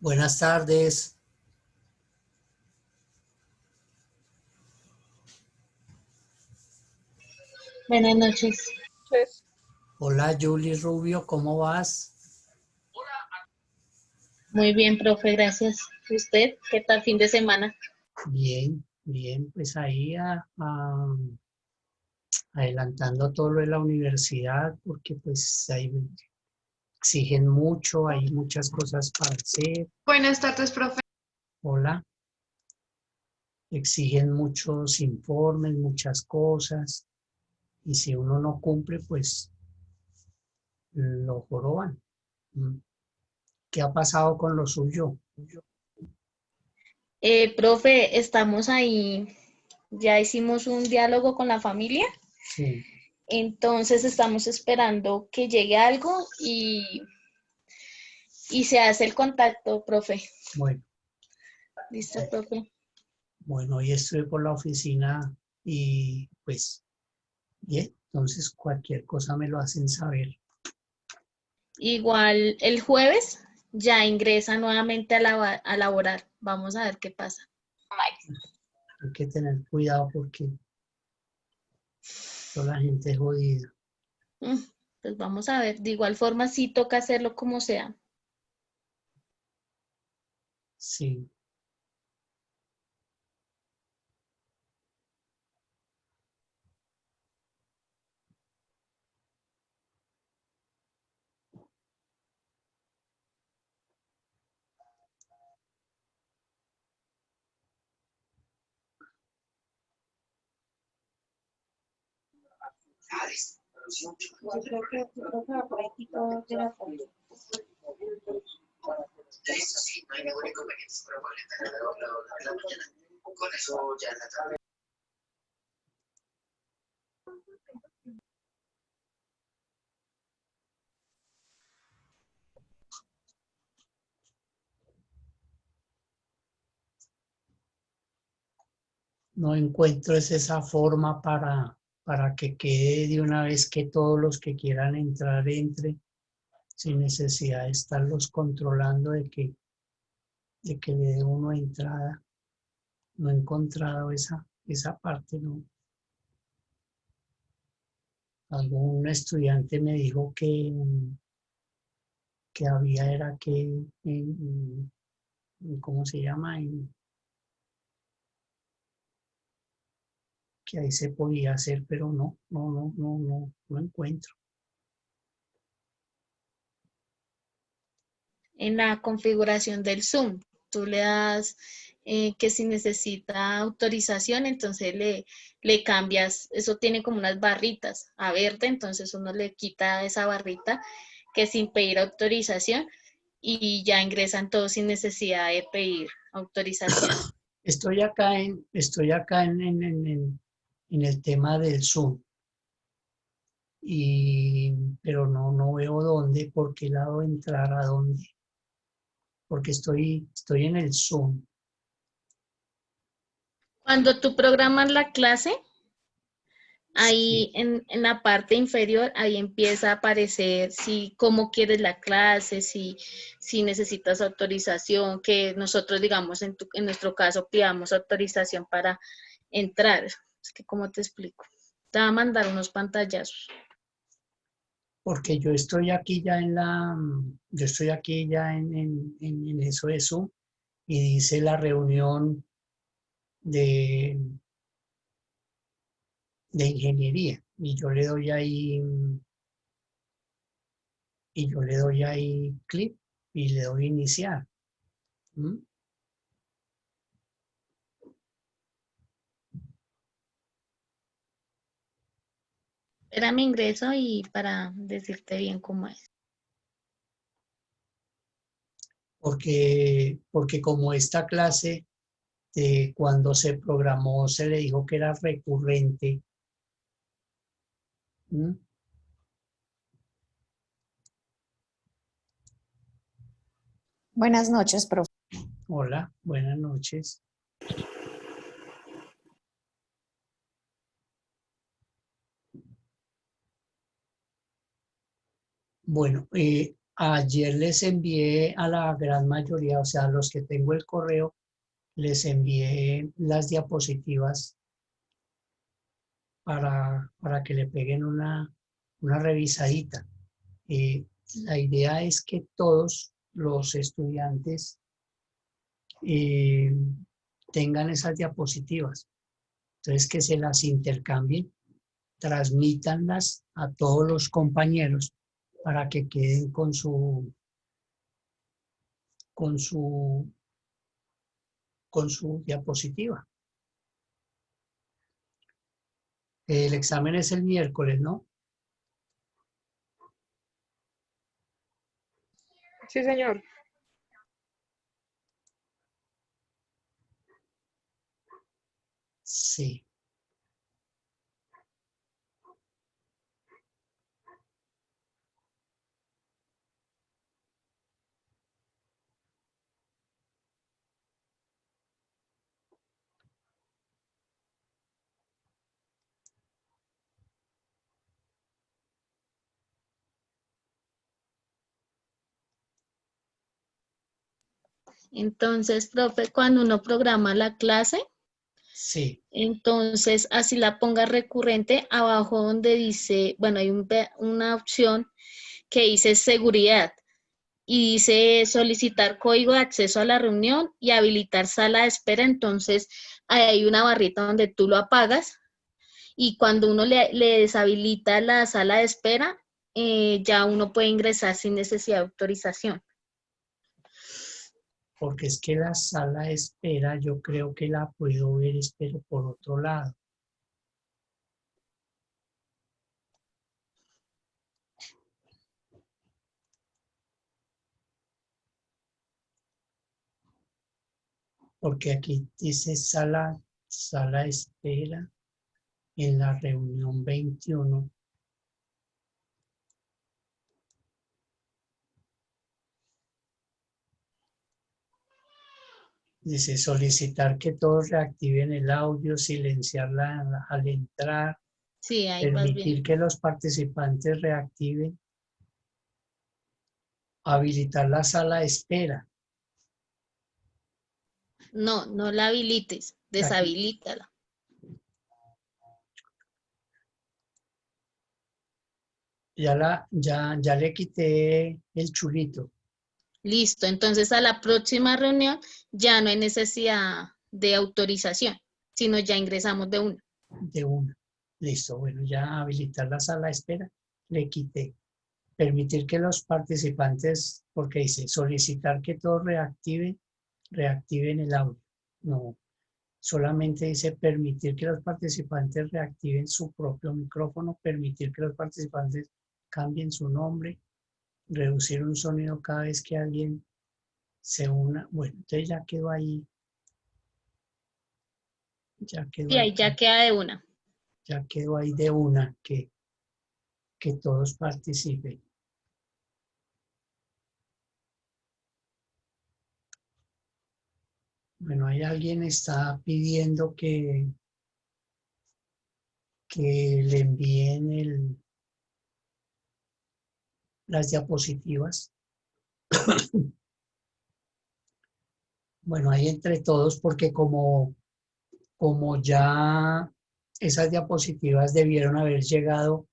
Buenas tardes. Buenas noches. Entonces, Hola Julie Rubio, ¿cómo vas? Muy bien, profe, gracias. ¿Y usted? ¿Qué tal fin de semana? Bien, bien, pues ahí adelantando todo lo de la universidad, porque pues ahí exigen mucho, hay muchas cosas para hacer. buenas tardes, profe. Hola, exigen muchos informes, muchas cosas, y si uno no cumple, pues lo joroban. Mm. ¿Qué ha pasado con lo suyo? Profe, estamos ahí, ya hicimos un diálogo con la familia, Sí, entonces estamos esperando que llegue algo y se hace el contacto, profe. bueno, ¿Listo, profe? bueno, hoy estuve por la oficina y pues bien, entonces cualquier cosa me lo hacen saber. Igual el jueves ya ingresa nuevamente a laborar. Vamos a ver qué pasa. Hay que tener cuidado porque toda la gente es jodida. Mm, Pues vamos a ver. De igual forma, sí toca hacerlo como sea. Sí, Yo creo que va por aquí todo de la foto. Listo, sí, no hay ningún inconveniente, pero podría tenerlo en la mañana. Con eso ya en la tarde. no encuentro esa forma para que quede de una vez que todos los que quieran entrar entren sin necesidad de estarlos controlando de que le dé uno entrada. No he encontrado esa parte, ¿no? Algún estudiante me dijo que había era que, ¿cómo se llama? Que ahí se podía hacer, pero no encuentro. En la configuración del Zoom, tú le das que si necesita autorización, entonces le cambias, eso tiene como unas barritas a verde, entonces uno le quita esa barrita que sin pedir autorización y ya ingresan todos sin necesidad de pedir autorización. Estoy acá en el tema del Zoom, pero no veo dónde, por qué lado entrar, a dónde, porque estoy en el Zoom. Cuando tú programas la clase, Sí, ahí en la parte inferior, ahí empieza a aparecer si cómo quieres la clase, si necesitas autorización, que nosotros, digamos, en nuestro caso, pidamos autorización para entrar. Es que, ¿cómo te explico? Te va a mandar unos pantallazos. porque yo estoy aquí ya en eso de Zoom y dice la reunión de, de ingeniería y yo le doy ahí clic y le doy iniciar. ¿Mm? Espérame ingreso y para decirte bien cómo es. Porque como esta clase cuando se programó se le dijo que era recurrente. ¿Mm? Buenas noches, profe. Hola, buenas noches. Bueno, Ayer les envié a la gran mayoría, o sea, a los que tengo el correo, les envié las diapositivas para que le peguen una revisadita. La idea es que todos los estudiantes tengan esas diapositivas. Entonces, que se las intercambien, transmítanlas a todos los compañeros para que queden con su diapositiva. El examen es el miércoles, ¿no? Sí, señor. Sí. Entonces, profe, cuando uno programa la clase, Sí. entonces así la ponga recurrente, abajo donde dice, bueno, hay una opción que dice seguridad y dice solicitar código de acceso a la reunión y habilitar sala de espera. Entonces, ahí hay una barrita donde tú lo apagas y cuando uno le deshabilita la sala de espera, ya uno puede ingresar sin necesidad de autorización. Porque es que la sala de espera yo creo que la puedo ver, pero por otro lado. Porque aquí dice sala de espera en la reunión 21. Dice solicitar que todos reactiven el audio, silenciarla al entrar, Sí, ahí vas bien. permitir que los participantes reactiven, habilitar la sala de espera. No, no la habilites, Aquí, deshabilítala. ya le quité el chulito. Listo, entonces a la próxima reunión ya no hay necesidad de autorización, sino ya ingresamos de una. De una. Listo, bueno, ya habilitar la sala de espera, le quité. Permitir que los participantes, porque dice solicitar que todos reactiven el audio. No, solamente dice permitir que los participantes reactiven su propio micrófono, permitir que los participantes cambien su nombre, reducir un sonido cada vez que alguien se una. Bueno, entonces ya quedó ahí. Ya quedó Sí, ahí, ahí ya queda de una. ya quedó ahí de una que todos participen. Bueno, hay alguien está pidiendo que le envíen las diapositivas. Bueno, ahí entre todos, porque como ya esas diapositivas debieron haber llegado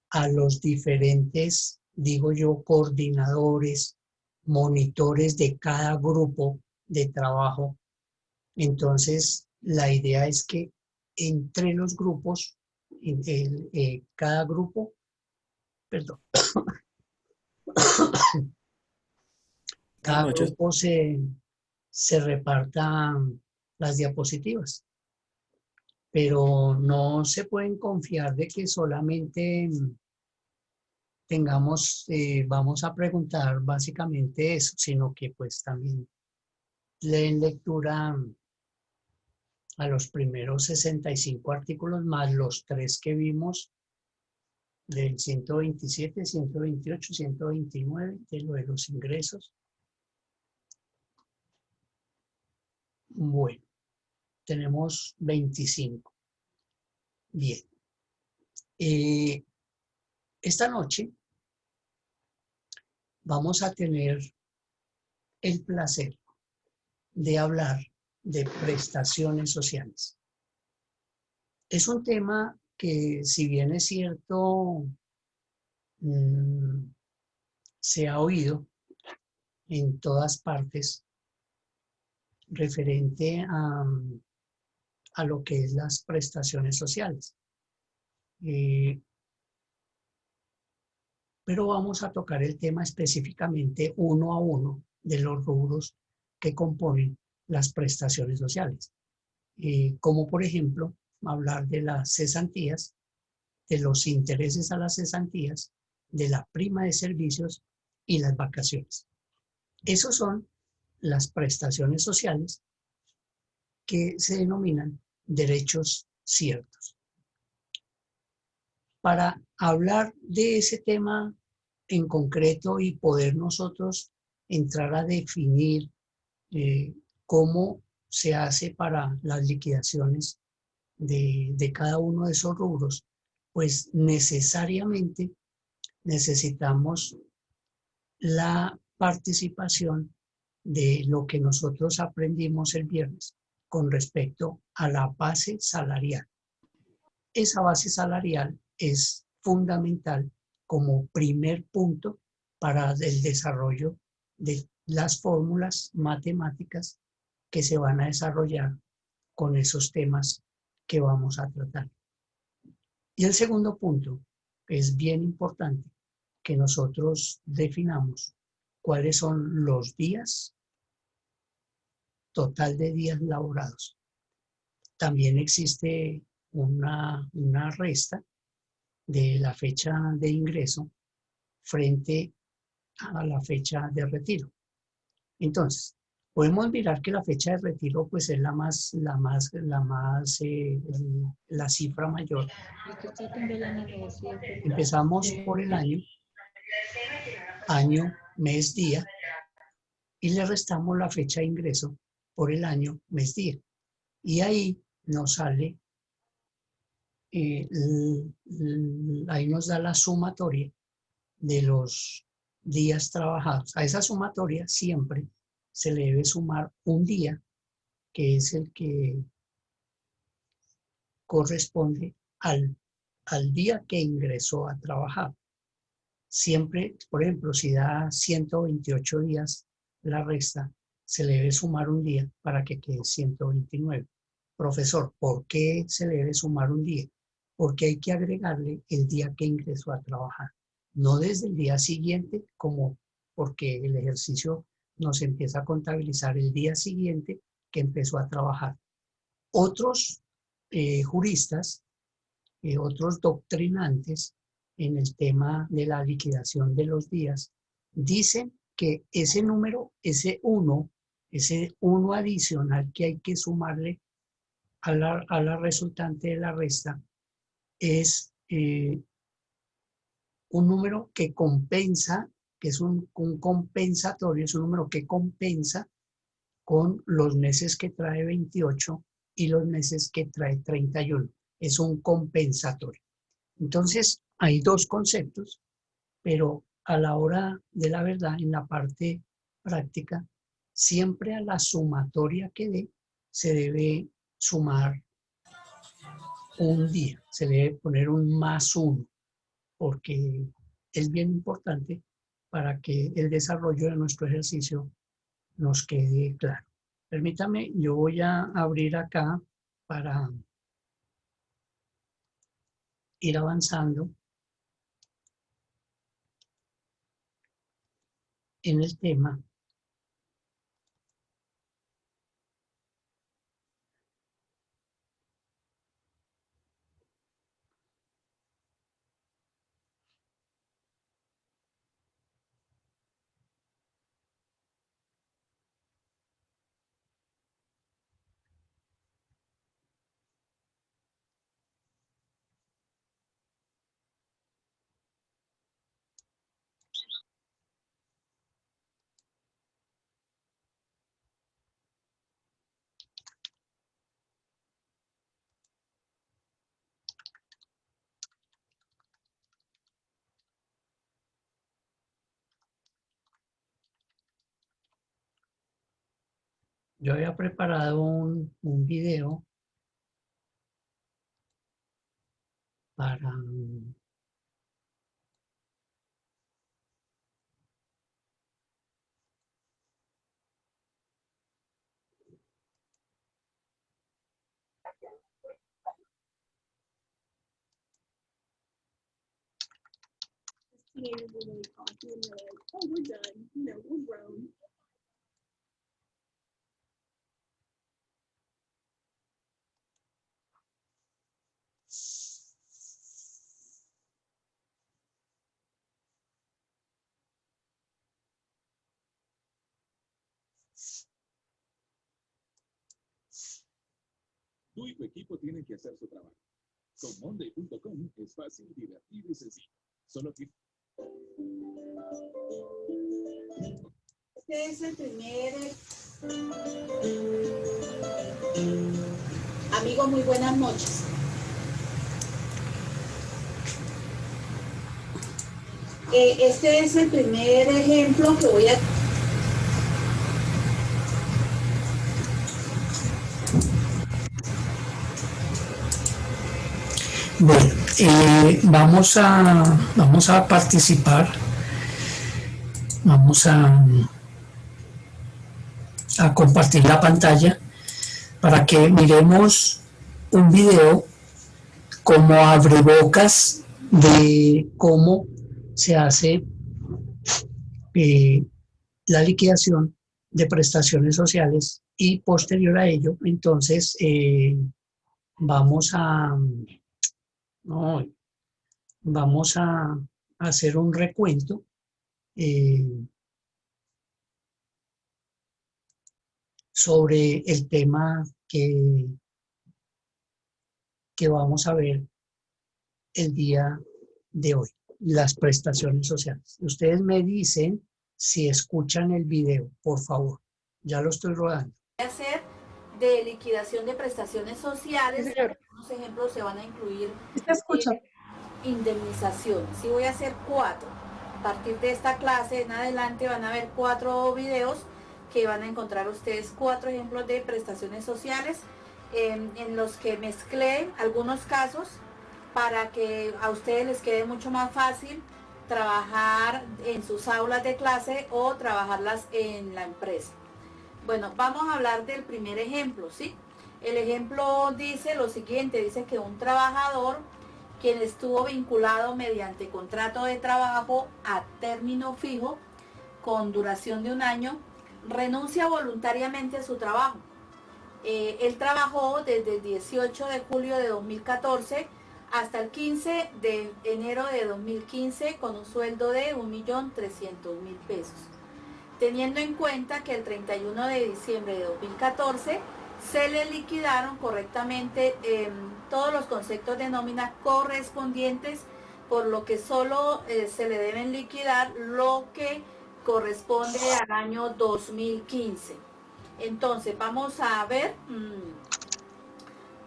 a los diferentes, digo yo, coordinadores, monitores de cada grupo de trabajo. Entonces, la idea es que entre los grupos, cada grupo, perdón, Buenas cada noches. grupo se repartan las diapositivas, pero no se pueden confiar de que solamente vamos a preguntar básicamente eso, sino que pues también leen lectura a los primeros 65 artículos más los 3 que vimos del 127, 128, 129, de lo de los ingresos. Bueno, tenemos 25. Bien. Esta noche vamos a tener el placer de hablar de prestaciones sociales. Es un tema que, si bien es cierto, se ha oído en todas partes referente a lo que es las prestaciones sociales. Pero vamos a tocar el tema específicamente uno a uno de los rubros que componen las prestaciones sociales. Como por ejemplo, hablar de las cesantías, de los intereses a las cesantías, de la prima de servicios y las vacaciones. Esos son las prestaciones sociales que se denominan derechos ciertos. Para hablar de ese tema en concreto y poder nosotros entrar a definir cómo se hace para las liquidaciones de cada uno de esos rubros, pues necesariamente necesitamos la participación de lo que nosotros aprendimos el viernes con respecto a la base salarial. Esa base salarial es fundamental como primer punto para el desarrollo de las fórmulas matemáticas que se van a desarrollar con esos temas que vamos a tratar. Y el segundo punto, que es bien importante, que nosotros definamos cuáles son los días, total de días laborados. También existe una resta de la fecha de ingreso frente a la fecha de retiro. Entonces, podemos mirar que la fecha de retiro pues es la cifra mayor. Empezamos por el año, mes, día, y le restamos la fecha de ingreso por el año, mes, día. Y ahí nos sale, ahí nos da la sumatoria de los días trabajados. A esa sumatoria siempre se le debe sumar un día, que es el que corresponde al día que ingresó a trabajar. Siempre, por ejemplo, si da 128 días la resta, se le debe sumar un día para que quede 129. Profesor, ¿por qué se le debe sumar un día? Porque hay que agregarle el día que ingresó a trabajar. No desde el día siguiente, como porque el ejercicio nos empieza a contabilizar el día siguiente que empezó a trabajar. Otros juristas, otros doctrinantes en el tema de la liquidación de los días, dicen que ese número, ese uno adicional que hay que sumarle a la resultante de la resta, es un número que compensa, que es un compensatorio, es un número que compensa con los meses que trae 28 y los meses que trae 31. Es un compensatorio. Entonces, hay dos conceptos, pero a la hora de la verdad, en la parte práctica, siempre a la sumatoria que dé se debe sumar un día, se debe poner un más uno, porque es bien importante para que el desarrollo de nuestro ejercicio nos quede claro. Permítame, yo voy a abrir acá para ir avanzando en el tema. Yo había preparado un video para... Tú y tu equipo tienen que hacer su trabajo. Con Monday.com es fácil, divertido y sencillo. Solo que... Este es el primer... Amigos, muy buenas noches. Este es el primer ejemplo que voy a... Bueno, vamos a participar, vamos a compartir la pantalla para que miremos un video como abrebocas de cómo se hace la liquidación de prestaciones sociales y posterior a ello, entonces vamos a... No, vamos a hacer un recuento sobre el tema que vamos a ver el día de hoy, las prestaciones sociales. Ustedes me dicen si escuchan el video, por favor. Ya lo estoy rodando. hacer de liquidación de prestaciones sociales. Sí, señor. Unos ejemplos se van a incluir ¿Te escucha? indemnizaciones. Sí, voy a hacer 4. A partir de esta clase en adelante van a ver 4 videos que van a encontrar ustedes 4 ejemplos de prestaciones sociales en los que mezclé algunos casos para que a ustedes les quede mucho más fácil trabajar en sus aulas de clase o trabajarlas en la empresa. Bueno, vamos a hablar del primer ejemplo, ¿sí? El ejemplo dice lo siguiente, dice que un trabajador quien estuvo vinculado mediante contrato de trabajo a término fijo con duración de 1 año, renuncia voluntariamente a su trabajo. Él trabajó desde el 18 de julio de 2014 hasta el 15 de enero de 2015 con un sueldo de 1.300.000 pesos. Teniendo en cuenta que el 31 de diciembre de 2014 se le liquidaron correctamente todos los conceptos de nómina correspondientes, por lo que solo se le deben liquidar lo que corresponde al año 2015. Entonces vamos a ver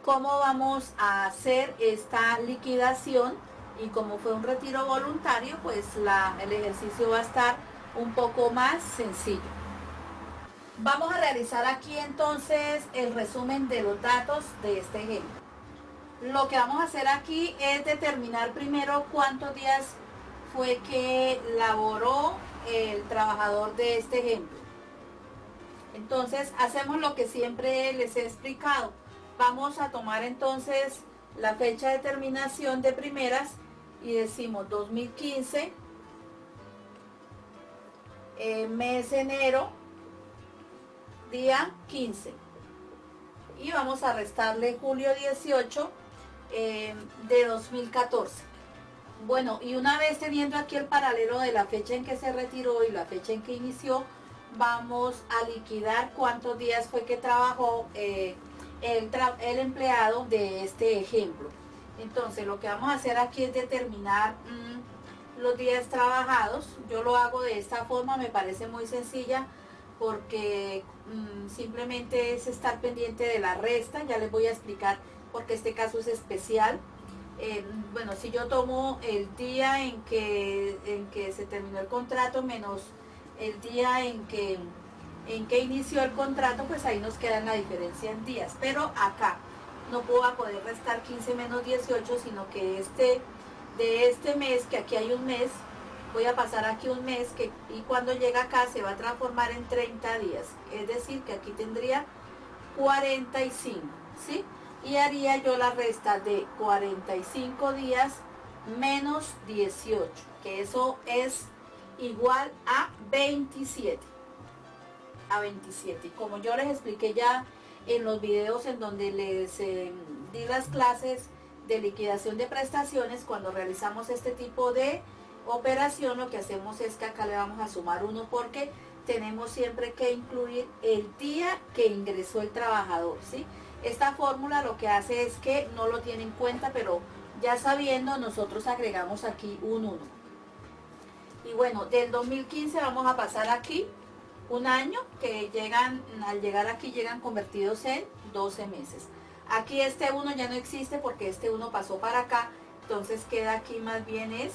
cómo vamos a hacer esta liquidación, y como fue un retiro voluntario, pues el ejercicio va a estar un poco más sencillo. Vamos a realizar aquí entonces el resumen de los datos de este ejemplo. Lo que vamos a hacer aquí es determinar primero cuántos días fue que laboró el trabajador de este ejemplo. Entonces hacemos lo que siempre les he explicado. Vamos a tomar entonces la fecha de terminación de primeras y decimos 2015, mes de enero, día 15, y vamos a restarle julio 18 de 2014. Bueno, y una vez teniendo aquí el paralelo de la fecha en que se retiró y la fecha en que inició, vamos a liquidar cuántos días fue que trabajó el empleado de este ejemplo. Entonces lo que vamos a hacer aquí es determinar los días trabajados. Yo lo hago de esta forma, me parece muy sencilla, porque simplemente es estar pendiente de la resta. Ya les voy a explicar porque este caso es especial. Bueno, si yo tomo el día en que se terminó el contrato menos el día en que en que inició el contrato, pues ahí nos queda la diferencia en días. Pero acá no puedo poder restar 15 menos 18, sino que de este mes, que aquí hay un mes, voy a pasar aquí un mes, y cuando llega acá se va a transformar en 30 días. Es decir, que aquí tendría 45, ¿sí? Y haría yo la resta de 45 días menos 18, que eso es igual a 27. A 27. Y como yo les expliqué ya en los videos en donde les di las clases de liquidación de prestaciones, cuando realizamos este tipo de operación, lo que hacemos es que acá le vamos a sumar 1 porque tenemos siempre que incluir el día que ingresó el trabajador, ¿sí? Esta fórmula lo que hace es que no lo tiene en cuenta, pero ya sabiendo, nosotros agregamos aquí un 1. Y bueno, del 2015 vamos a pasar aquí un año, que llegan, al llegar aquí llegan convertidos en 12 meses. Aquí este 1 ya no existe porque este 1 pasó para acá, entonces queda aquí más bien es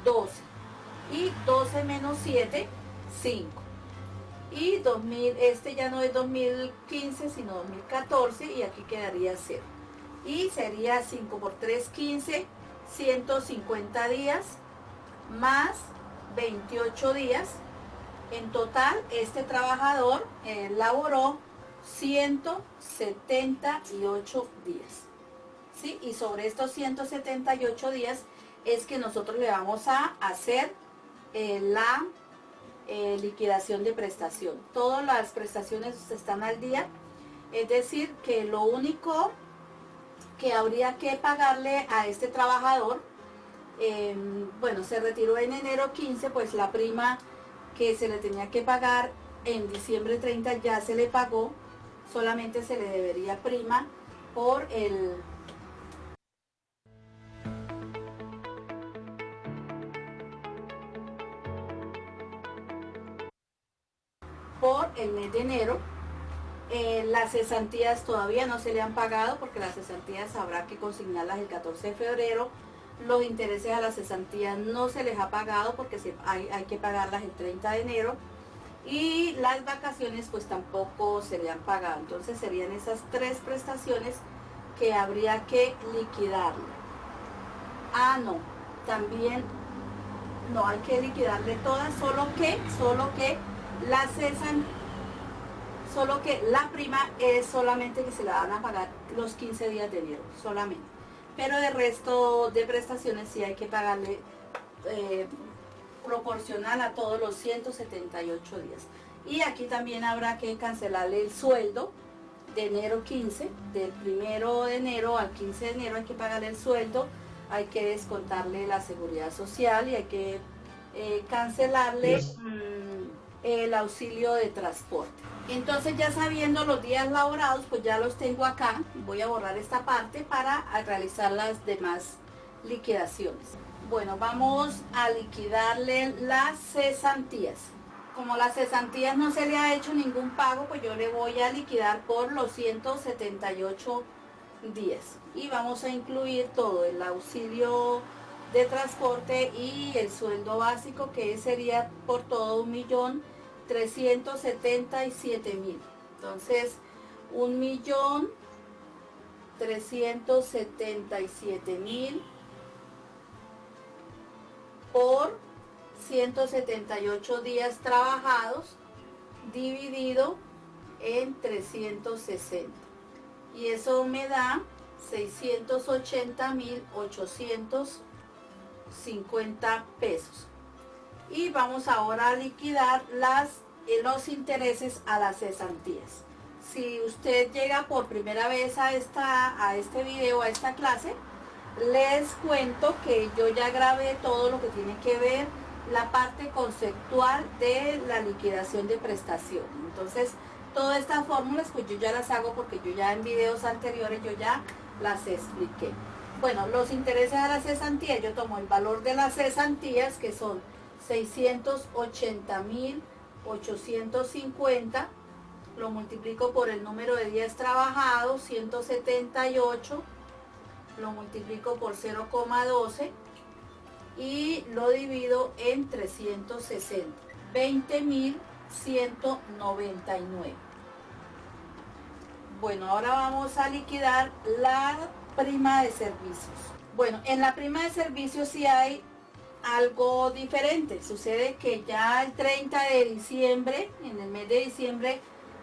12. Y 12 menos 7, 5. Y 2000, este ya no es 2015 sino 2014, y aquí quedaría 0. Y sería 5 por 3, 15, 150 días más 28 días. En total, este trabajador laboró 178 días, ¿sí? Y sobre estos 178 días es que nosotros le vamos a hacer la liquidación de prestación. Todas las prestaciones están al día, es decir, que lo único que habría que pagarle a este trabajador, bueno, se retiró en enero 15, pues la prima que se le tenía que pagar en diciembre 30 ya se le pagó, solamente se le debería prima por el mes de enero. Las cesantías todavía no se le han pagado porque las cesantías habrá que consignarlas el 14 de febrero. Los intereses a las cesantías no se les ha pagado porque hay que pagarlas el 30 de enero. Y las vacaciones pues tampoco se le han pagado. Entonces serían esas 3 prestaciones que habría que liquidarle. Ah, no, también no hay que liquidarle todas, solo que la prima es solamente que se la van a pagar los 15 días de enero, solamente. Pero de resto de prestaciones sí hay que pagarle proporcional a todos los 178 días. Y aquí también habrá que cancelarle el sueldo de enero 15, del 1 de enero al 15 de enero hay que pagarle el sueldo, hay que descontarle la seguridad social y hay que cancelarle el auxilio de transporte. Entonces, ya sabiendo los días laborados, pues ya los tengo acá. Voy a borrar esta parte para realizar las demás liquidaciones. Bueno, vamos a liquidarle las cesantías. Como las cesantías no se le ha hecho ningún pago, pues yo le voy a liquidar por los 178 días. Y vamos a incluir todo, el auxilio de transporte y el sueldo básico, que sería por todo 1.377.000. Entonces, 1.377.000 por 178 días trabajados dividido en 360. Y eso me da 680.850 pesos. Y vamos ahora a liquidar los intereses a las cesantías. Si usted llega por primera vez a este video, a esta clase, les cuento que yo ya grabé todo lo que tiene que ver la parte conceptual de la liquidación de prestación. Entonces, todas estas fórmulas pues yo ya las hago porque yo ya en videos anteriores yo ya las expliqué. Bueno, los intereses a la cesantía, yo tomo el valor de las cesantías, que son 680.850, lo multiplico por el número de días trabajados, 178, lo multiplico por 0,12 y lo divido en 360. 20.000 199. Bueno, ahora vamos a liquidar la prima de servicios. Bueno, en la prima de servicios sí hay algo diferente. Sucede que ya el 30 de diciembre, en el mes de diciembre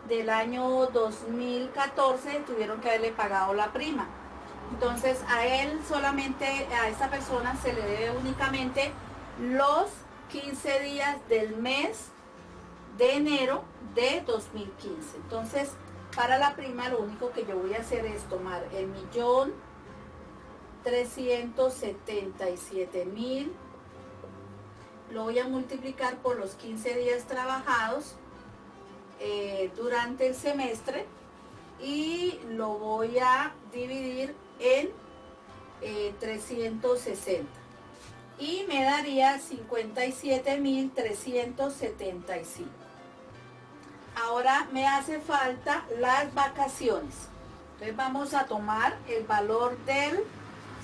del año 2014, tuvieron que haberle pagado la prima. Entonces a él solamente, a esta persona se le debe únicamente los 15 días del mes de enero de 2015. Entonces, para la prima lo único que yo voy a hacer es tomar el 1.377.000, lo voy a multiplicar por los 15 días trabajados durante el semestre y lo voy a dividir en 360 y me daría 57.375. Ahora me hace falta las vacaciones. Entonces vamos a tomar el valor del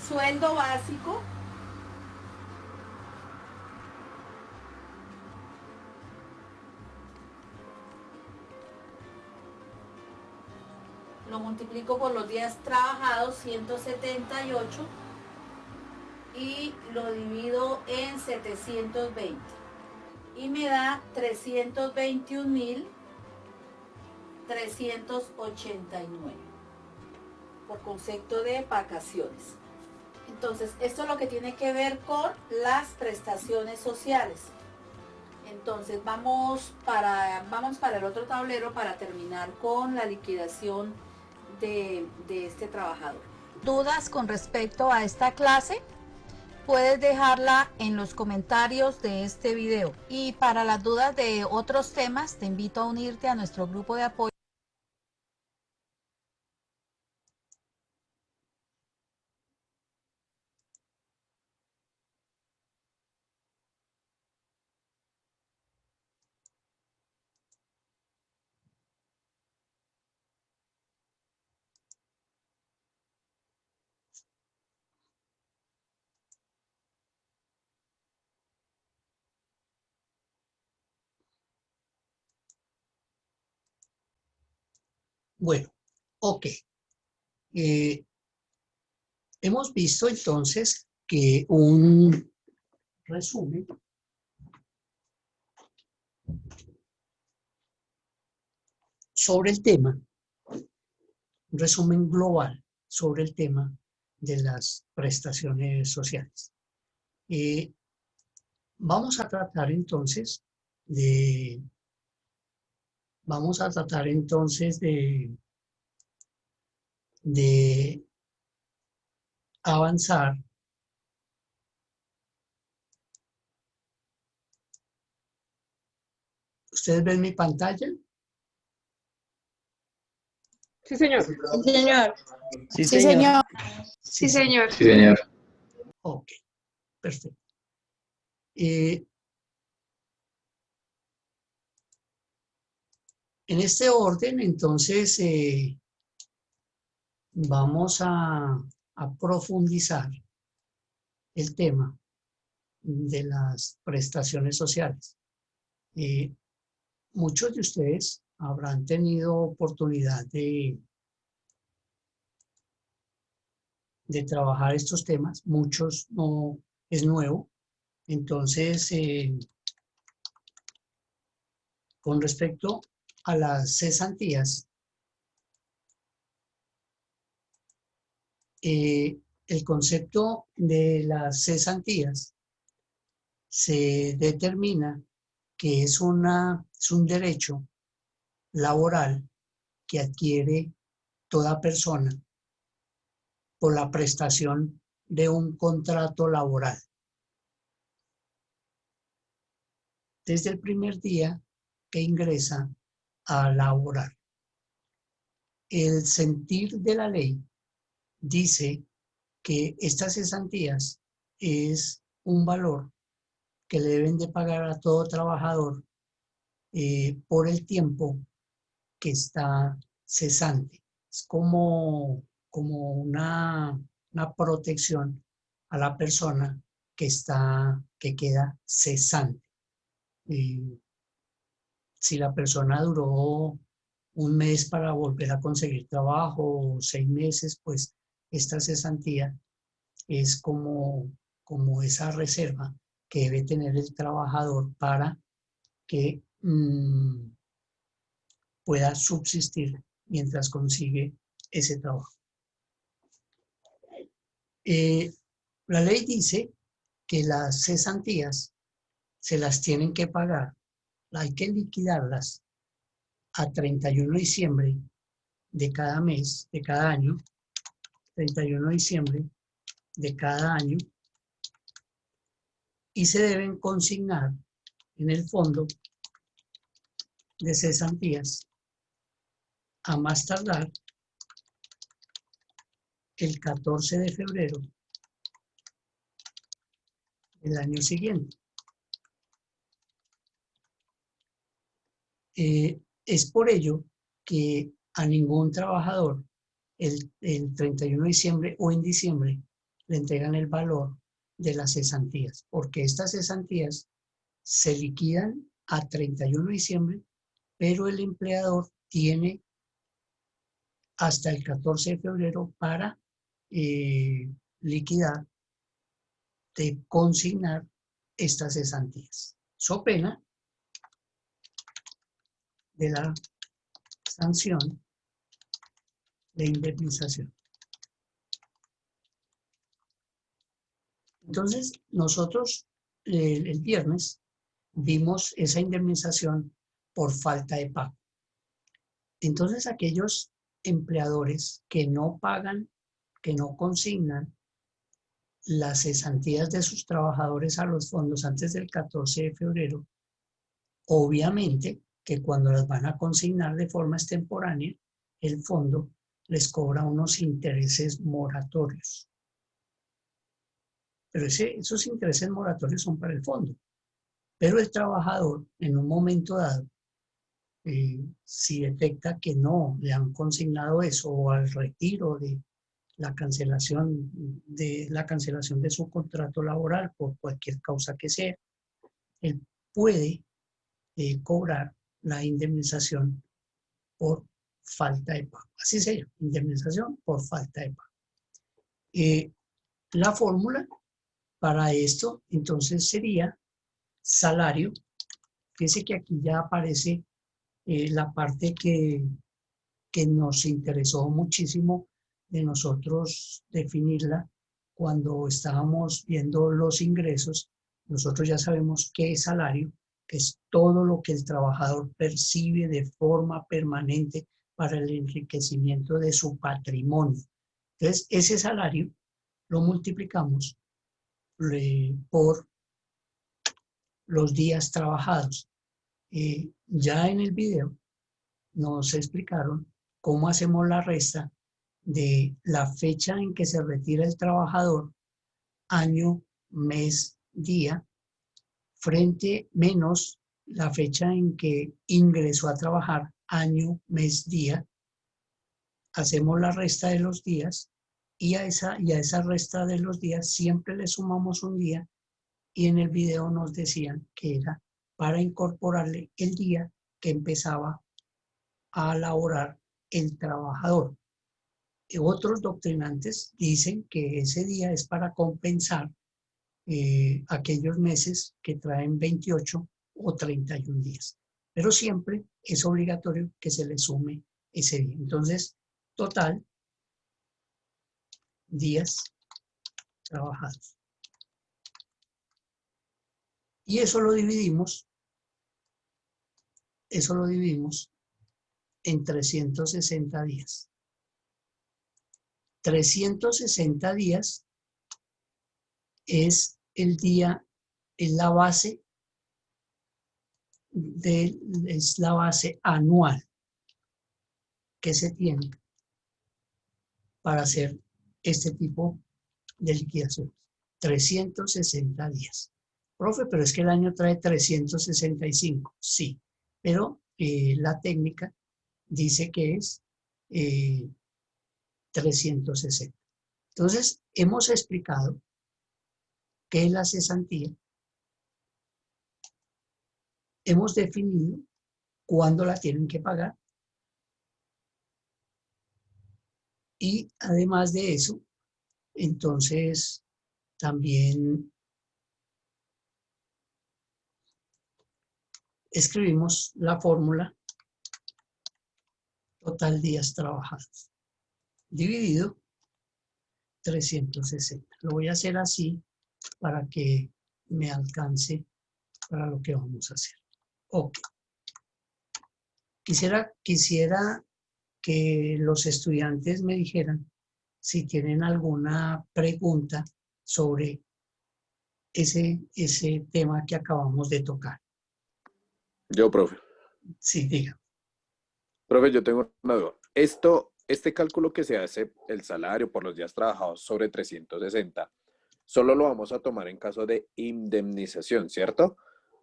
sueldo básico lo multiplico por los días trabajados, 178, y lo divido en 720 y me da 321.389 por concepto de vacaciones. Entonces, esto es lo que tiene que ver con las prestaciones sociales. Entonces, vamos para el otro tablero para terminar con la liquidación de este trabajador. ¿Dudas con respecto a esta clase? Puedes dejarla en los comentarios de este video. Y para las dudas de otros temas, te invito a unirte a nuestro grupo de apoyo. Bueno, ok. Hemos visto entonces que un resumen sobre el tema, un resumen global sobre el tema de las prestaciones sociales. Vamos a tratar entonces de avanzar ¿Ustedes ven mi pantalla? Sí, señor. Sí, señor. Sí, Sí, señor. Sí, señor. Sí, señor. Ok, perfecto. En este orden, entonces, vamos a profundizar el tema de las prestaciones sociales. Muchos de ustedes habrán tenido oportunidad de trabajar estos temas, muchos no es nuevo. Entonces, con respecto a las cesantías, el concepto de las cesantías se determina que es un derecho laboral que adquiere toda persona por la prestación de un contrato laboral. Desde el primer día que ingresa a laborar. El sentir de la ley dice que estas cesantías es un valor que le deben de pagar a todo trabajador por el tiempo que está cesante. Es como una protección a la persona que queda cesante. si la persona duró un mes para volver a conseguir trabajo o 6 meses, pues esta cesantía es como esa reserva que debe tener el trabajador para que pueda subsistir mientras consigue ese trabajo. La ley dice que las cesantías se las tienen que pagar, hay que liquidarlas a 31 de diciembre de cada mes, de cada año, 31 de diciembre de cada año, y se deben consignar en el fondo de cesantías a más tardar el 14 de febrero del año siguiente. Es por ello que a ningún trabajador el 31 de diciembre o en diciembre le entregan el valor de las cesantías, porque estas cesantías se liquidan a 31 de diciembre, pero el empleador tiene hasta el 14 de febrero para liquidar, de consignar estas cesantías. So pena de la sanción de indemnización. Entonces, nosotros el viernes vimos esa indemnización por falta de pago. Entonces, aquellos empleadores que no pagan, que no consignan las cesantías de sus trabajadores a los fondos antes del 14 de febrero, obviamente que cuando las van a consignar de forma extemporánea, el fondo les cobra unos intereses moratorios. Pero esos intereses moratorios son para el fondo. Pero el trabajador, en un momento dado, si detecta que no le han consignado eso, o al retiro de la cancelación de su contrato laboral por cualquier causa que sea, él puede cobrar la indemnización por falta de pago. Así se llama, indemnización por falta de pago. La fórmula para esto entonces sería salario. Fíjense que aquí ya aparece la parte que nos interesó muchísimo de nosotros definirla cuando estábamos viendo los ingresos. Nosotros ya sabemos qué es salario, que es todo lo que el trabajador percibe de forma permanente para el enriquecimiento de su patrimonio. Entonces, ese salario lo multiplicamos por los días trabajados. Ya en el video nos explicaron cómo hacemos la resta de la fecha en que se retira el trabajador, año, mes, día, frente menos la fecha en que ingresó a trabajar, año, mes, día. Hacemos la resta de los días y a esa resta de los días siempre le sumamos un día, y en el video nos decían que era para incorporarle el día que empezaba a laborar el trabajador. Otros doctrinantes dicen que ese día es para compensar aquellos meses que traen 28 o 31 días. Pero siempre es obligatorio que se le sume ese día. Entonces, total, días trabajados. Y eso lo dividimos en 360 días. 360 días es el día, es la base anual que se tiene para hacer este tipo de liquidación. 360 días. Profe, pero es que el año trae 365. Sí, pero la técnica dice que es 360. Entonces, hemos explicado qué es la cesantía. Hemos definido cuándo la tienen que pagar. Y además de eso, entonces también escribimos la fórmula total días trabajados dividido 360. Lo voy a hacer así para que me alcance para lo que vamos a hacer. Ok. Quisiera que los estudiantes me dijeran si tienen alguna pregunta sobre ese tema que acabamos de tocar. Yo, profe. Sí, diga. Profe, yo tengo una duda. Este cálculo que se hace, el salario por los días trabajados sobre 360, solo lo vamos a tomar en caso de indemnización, ¿cierto?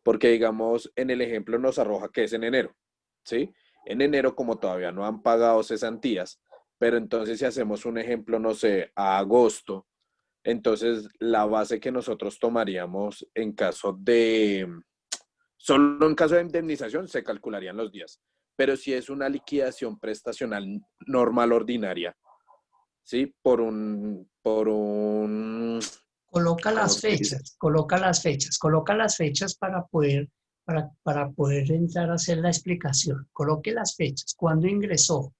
Porque, digamos, en el ejemplo nos arroja que es en enero, ¿sí? En enero, como todavía no han pagado cesantías, pero entonces si hacemos un ejemplo, no sé, a agosto, entonces la base que nosotros tomaríamos en caso de, solo en caso de indemnización se calcularían los días. Pero si es una liquidación prestacional normal ordinaria, ¿sí? Coloca las fechas para poder entrar a hacer la explicación. Coloque las fechas. ¿Cuándo ingresó?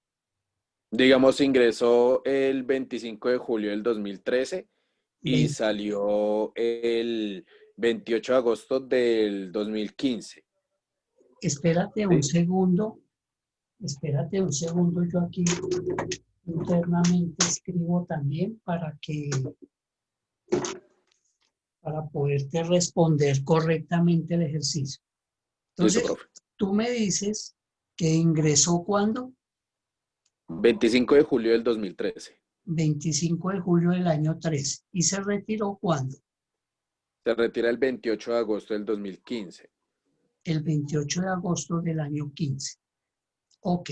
Digamos, ingresó el 25 de julio del 2013 y 20. salió el 28 de agosto del 2015. Espérate un segundo, yo aquí internamente escribo también para poderte responder correctamente el ejercicio. Entonces, Listo, profe. tú me dices que ingresó ¿cuándo? 25 de julio del 2013. 25 de julio del año 13. ¿Y se retiró cuándo? Se retira el 28 de agosto del 2015. El 28 de agosto del año 15. Ok.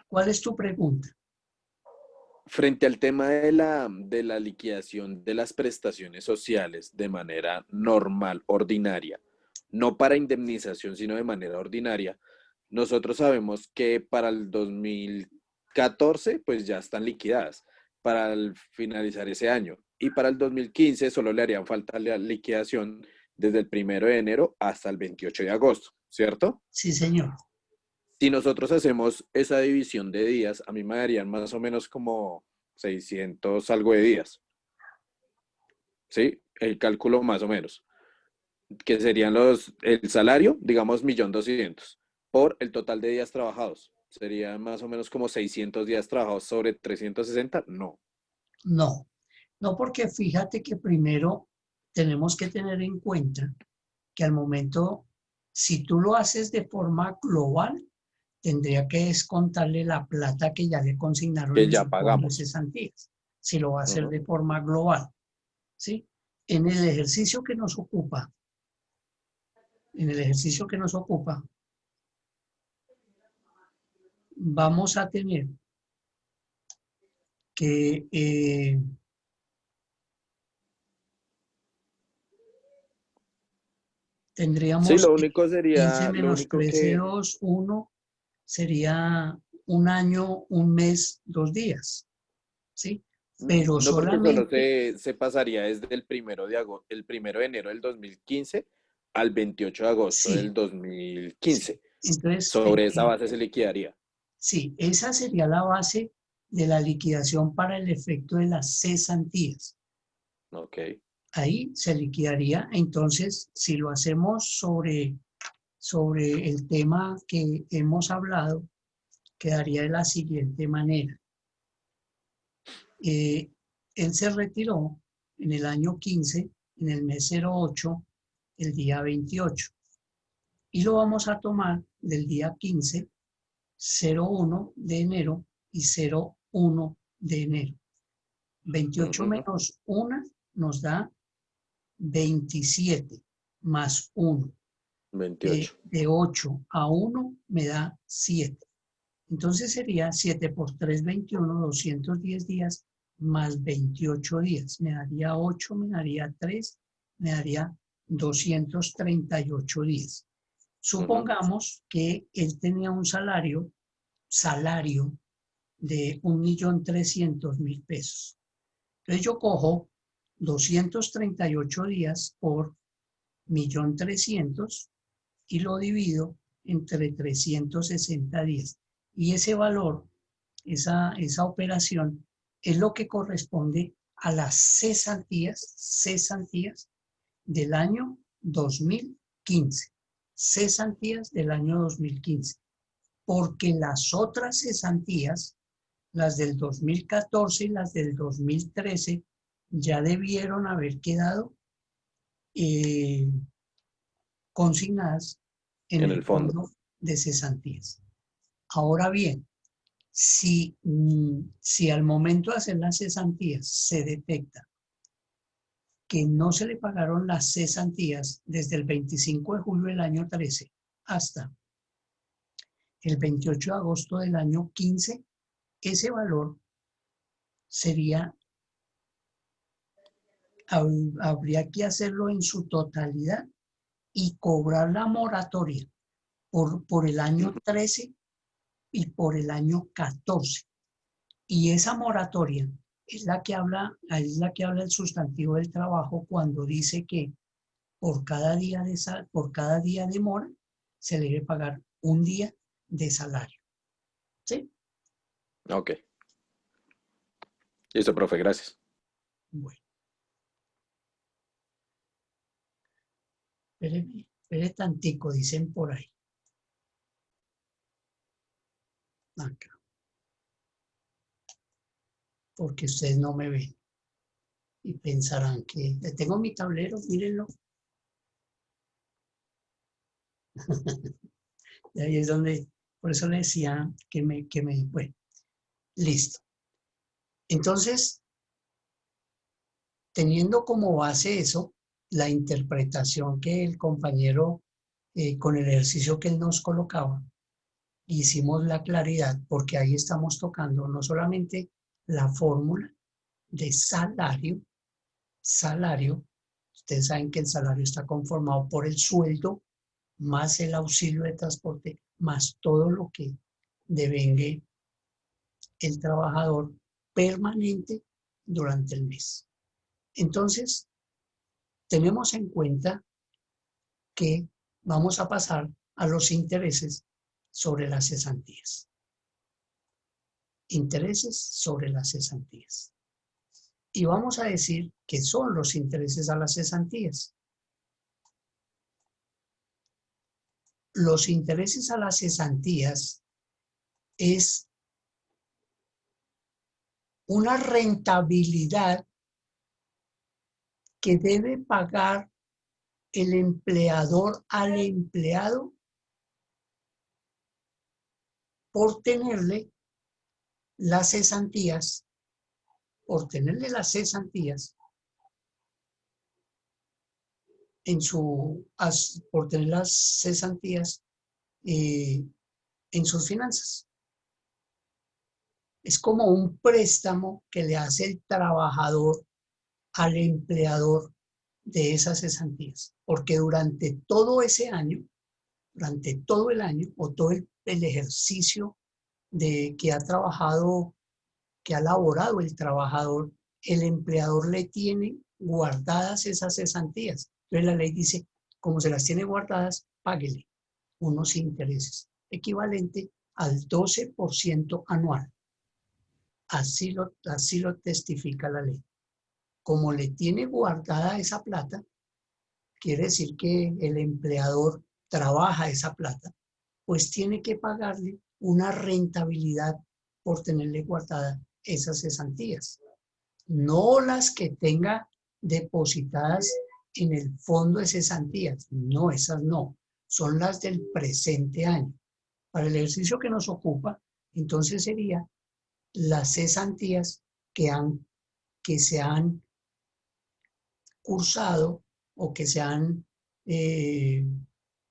¿Cuál es tu pregunta? Frente al tema de la liquidación de las prestaciones sociales de manera normal, ordinaria, no para indemnización, sino de manera ordinaria, nosotros sabemos que para el 2014 pues ya están liquidadas para finalizar ese año, y para el 2015 solo le harían falta la liquidación desde el 1 de enero hasta el 28 de agosto, ¿cierto? Sí, señor. Si nosotros hacemos esa división de días, a mí me darían más o menos como 600 algo de días. ¿Sí? El cálculo más o menos. Que serían el salario, digamos 1.200.000, por el total de días trabajados. Serían más o menos como 600 días trabajados sobre 360. No. No, porque fíjate que primero tenemos que tener en cuenta que al momento, si tú lo haces de forma global, tendría que descontarle la plata que ya le consignaron Que en ya su fondo pagamos. de cesantías, si lo va a hacer de forma global, ¿sí? En el ejercicio que nos ocupa, vamos a tener que tendríamos Sí, lo único 15 sería, lo menos único 13, que 2, 1, sería un año, un mes, 2 días, ¿sí? Pero no, porque solo solamente, se pasaría desde el 1 de enero del 2015 al 28 de agosto del sí, 2015. entonces, Sobre esa base se liquidaría. sí, esa sería la base de la liquidación para el efecto de las cesantías. Ok. Ahí se liquidaría. Entonces, si lo hacemos sobre el tema que hemos hablado, quedaría de la siguiente manera. Él se retiró en el año 15, en el mes 08, el día 28. Y lo vamos a tomar del día 15, 01 de enero y 01 de enero. 28 menos 1 nos da 27 más 1. 28. De 8 a 1 me da 7. Entonces sería 7 por 3, 21, 210 días más 28 días. Me daría 8, me daría 3, me daría 238 días. Supongamos que él tenía un salario de 1.300.000 pesos. Entonces yo cojo 238 días por 1.300.000 y lo divido entre 360 días. Y ese valor, esa operación, es lo que corresponde a las cesantías del año 2015. Cesantías del año 2015. Porque las otras cesantías, las del 2014 y las del 2013, ya debieron haber quedado consignadas en el fondo de cesantías. Ahora bien, si al momento de hacer las cesantías se detecta que no se le pagaron las cesantías desde el 25 de julio del año 13 hasta el 28 de agosto del año 15, ese valor habría que hacerlo en su totalidad y cobrar la moratoria por el año 13 y por el año 14. Y esa moratoria es la que habla el sustantivo del trabajo cuando dice que por cada día de mora se le debe pagar un día de salario. ¿Sí? Ok. Listo, profe, gracias. Bueno. Espere tantico, dicen por ahí. Acá. Porque ustedes no me ven. Y pensarán que tengo mi tablero, mírenlo. Y ahí es donde, por eso le decía bueno, listo. Entonces, teniendo como base eso, la interpretación que el compañero, con el ejercicio que él nos colocaba, hicimos la claridad, porque ahí estamos tocando no solamente la fórmula de salario, ustedes saben que el salario está conformado por el sueldo, más el auxilio de transporte, más todo lo que devengue el trabajador permanente durante el mes. Entonces, tenemos en cuenta que vamos a pasar a los intereses sobre las cesantías. Intereses sobre las cesantías. Y vamos a decir qué son los intereses a las cesantías. Los intereses a las cesantías es una rentabilidad que debe pagar el empleador al empleado por tenerle las cesantías, por tener las cesantías en sus finanzas. Es como un préstamo que le hace el trabajador al empleador de esas cesantías, porque durante todo ese año, durante todo el año o todo el ejercicio que ha trabajado, que ha laborado el trabajador, el empleador le tiene guardadas esas cesantías. Entonces la ley dice, como se las tiene guardadas, páguele unos intereses, equivalente al 12% anual. Así lo testifica la ley. Como le tiene guardada esa plata, quiere decir que el empleador trabaja esa plata, pues tiene que pagarle una rentabilidad por tenerle guardada esas cesantías. No las que tenga depositadas en el fondo de cesantías. No, esas no. Son las del presente año. Para el ejercicio que nos ocupa, entonces sería las cesantías que se han cursado o que se han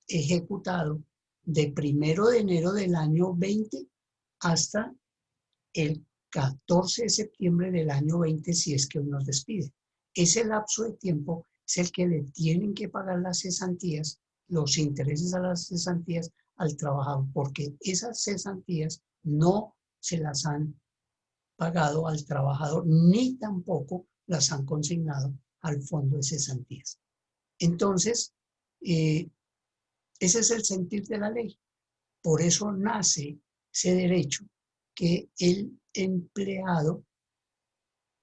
ejecutado de 1 de enero del año 20 hasta el 14 de septiembre del año 20, si es que uno nos despide. Ese lapso de tiempo es el que le tienen que pagar las cesantías los intereses a las cesantías al trabajador, porque esas cesantías no se las han pagado al trabajador, ni tampoco las han consignado al fondo de cesantías. Entonces, ese es el sentir de la ley. Por eso nace ese derecho que el empleado,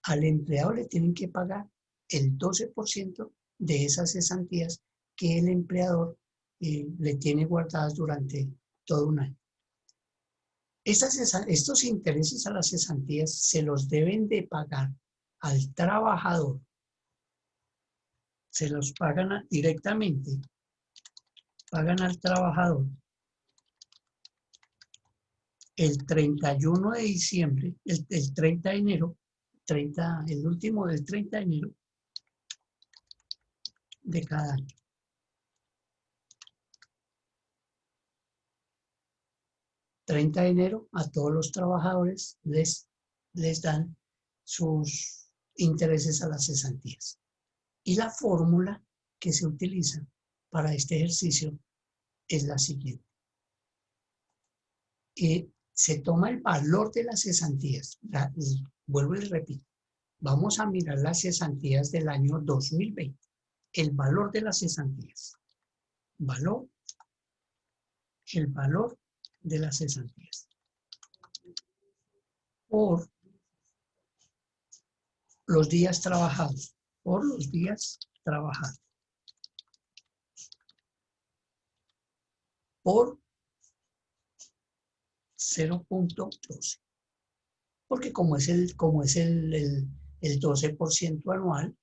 al empleado le tienen que pagar el 12% de esas cesantías que el empleador le tiene guardadas durante todo un año. Estos intereses a las cesantías se los deben de pagar al trabajador. Se los pagan directamente. Pagan al trabajador el 31 de diciembre, el 30 de enero, el último del 30 de enero de cada año. El 30 de enero a todos los trabajadores les dan sus intereses a las cesantías. Y la fórmula que se utiliza para este ejercicio es la siguiente. Se toma el valor de las cesantías. Vuelvo y repito. Vamos a mirar las cesantías del año 2020. El valor de las cesantías. El valor de las cesantías. Por los días trabajados. Por los días trabajados. Por 0.12. Porque como es el 12% anual,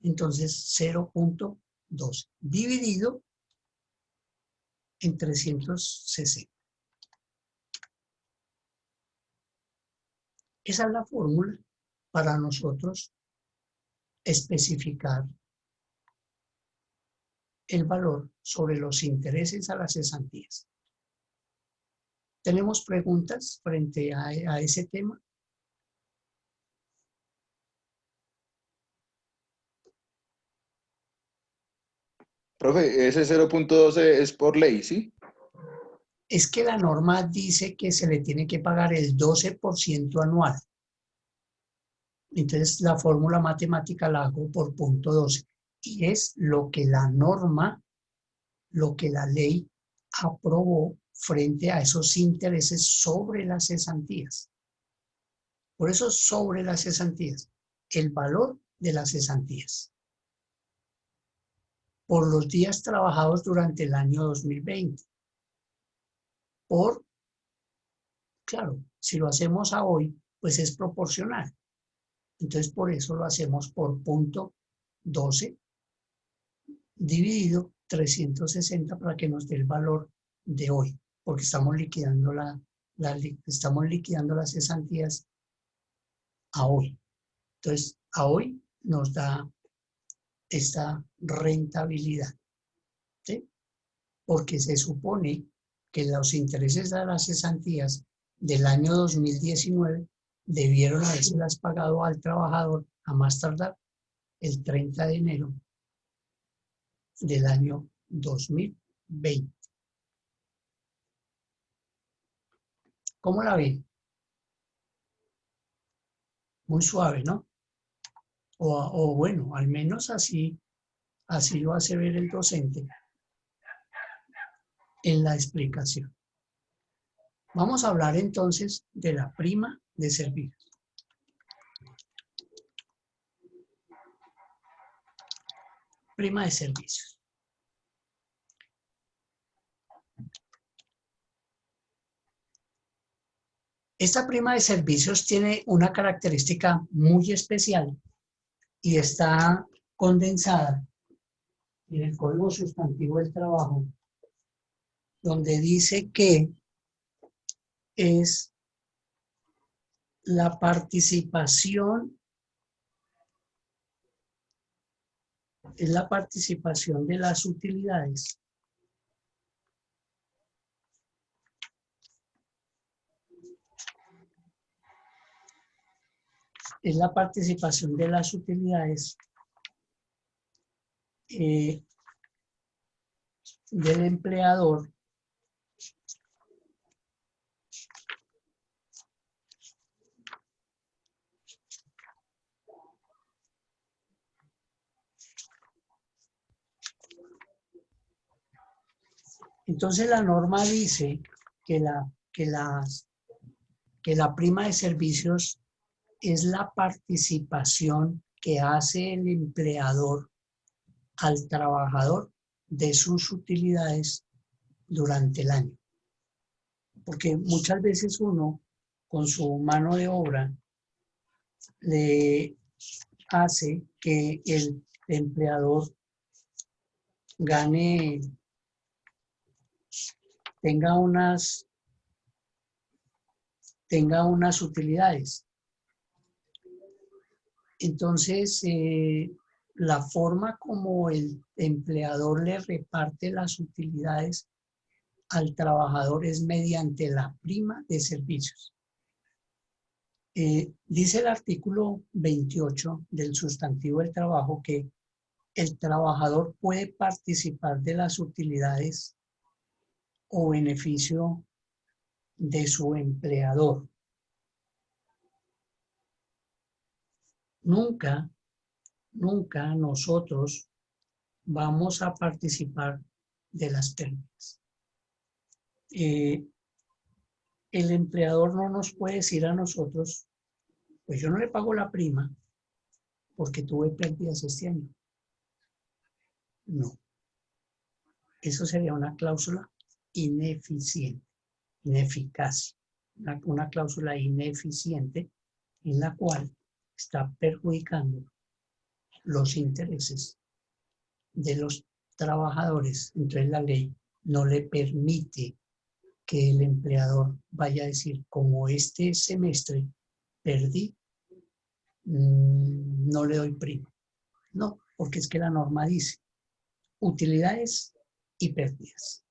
entonces 0.12 dividido en 360. Esa es la fórmula para nosotros especificar el valor sobre los intereses a las cesantías. ¿Tenemos preguntas frente a ese tema? Profe, ese 0.12 es por ley, ¿sí? Es que la norma dice que se le tiene que pagar el 12% anual. Entonces la fórmula matemática la hago por punto 12. Y es lo que la norma, lo que la ley aprobó frente a esos intereses sobre las cesantías. Por eso sobre las cesantías, el valor de las cesantías. Por los días trabajados durante el año 2020. Claro, si lo hacemos a hoy, pues es proporcional. Entonces por eso lo hacemos por punto 12 dividido 360 para que nos dé el valor de hoy, porque estamos liquidando las cesantías a hoy. Entonces, a hoy nos da esta rentabilidad, ¿sí? Porque se supone que los intereses de las cesantías del año 2019 debieron habérselas pagado al trabajador a más tardar el 30 de enero del año 2020. ¿Cómo la ven? Muy suave, ¿no? O bueno, al menos así lo hace ver el docente en la explicación. Vamos a hablar entonces de la prima de servicios. Prima de servicios. Esta prima de servicios tiene una característica muy especial y está condensada en el Código Sustantivo del Trabajo, donde dice que es la participación de las utilidades del empleador Entonces la norma dice que la prima de servicios es la participación que hace el empleador al trabajador de sus utilidades durante el año. Porque muchas veces uno, con su mano de obra, le hace que el empleador tenga unas utilidades. Entonces, la forma como el empleador le reparte las utilidades al trabajador es mediante la prima de servicios. Dice el artículo 28 del sustantivo del trabajo que el trabajador puede participar de las utilidades o beneficio de su empleador. Nunca nosotros vamos a participar de las pérdidas. El empleador no nos puede decir a nosotros, pues yo no le pago la prima porque tuve pérdidas este año. No. Eso sería una cláusula ineficiente, ineficaz, una cláusula ineficiente en la cual está perjudicando los intereses de los trabajadores. Entonces la ley no le permite que el empleador vaya a decir, como este semestre perdí, no le doy prima. No, porque es que la norma dice utilidades y pérdidas.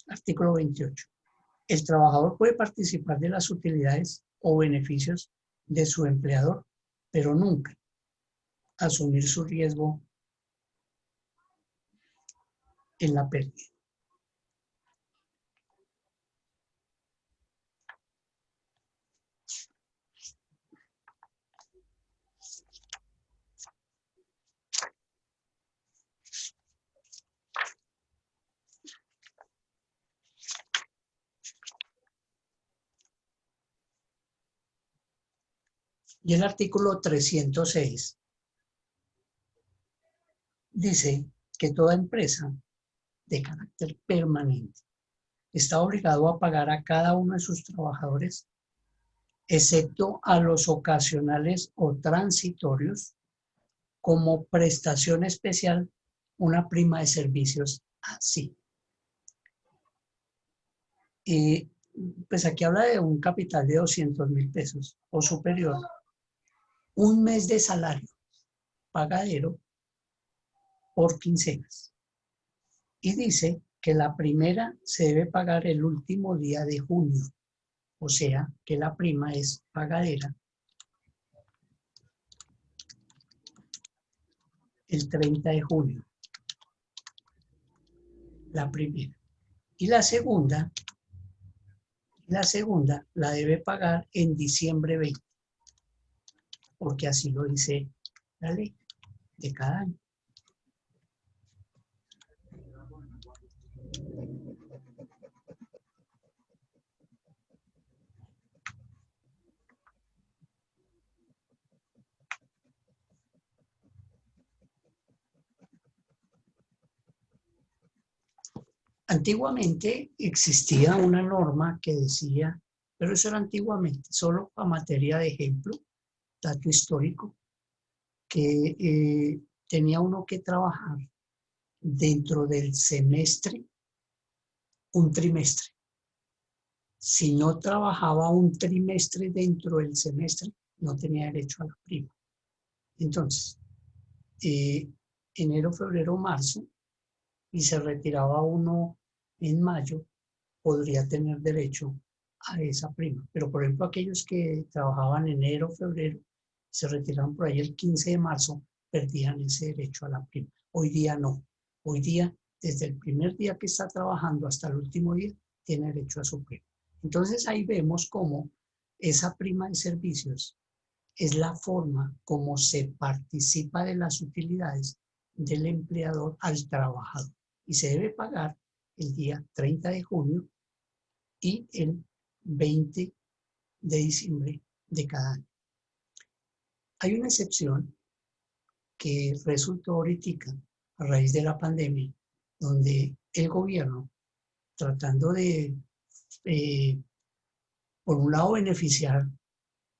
Artículo 28. El trabajador puede participar de las utilidades o beneficios de su empleador, pero nunca asumir su riesgo en la pérdida. Y el artículo 306 dice que toda empresa de carácter permanente está obligado a pagar a cada uno de sus trabajadores, excepto a los ocasionales o transitorios, como prestación especial, una prima de servicios así. Pues aquí habla de un capital de 200.000 pesos o superior. Un mes de salario pagadero por quincenas. Y dice que la primera se debe pagar el último día de junio. O sea, que la prima es pagadera el 30 de junio. La primera. Y la segunda la debe pagar en diciembre 20. Porque así lo dice la ley de cada año. Antiguamente existía una norma que decía, pero eso era antiguamente, solo a materia de ejemplo, dato histórico, que tenía uno que trabajar dentro del semestre un trimestre. Si no trabajaba un trimestre dentro del semestre, no tenía derecho a la prima. Entonces, enero, febrero, marzo, y se retiraba uno en mayo, podría tener derecho a esa prima. Pero, por ejemplo, aquellos que trabajaban enero, febrero, se retiraban por ahí el 15 de marzo, perdían ese derecho a la prima. Hoy día no. Hoy día, desde el primer día que está trabajando hasta el último día, tiene derecho a su prima. Entonces ahí vemos cómo esa prima de servicios es la forma como se participa de las utilidades del empleador al trabajador. Y se debe pagar el día 30 de junio y el 20 de diciembre de cada año. Hay una excepción que resultó ahorita a raíz de la pandemia, donde el gobierno, tratando de, por un lado, beneficiar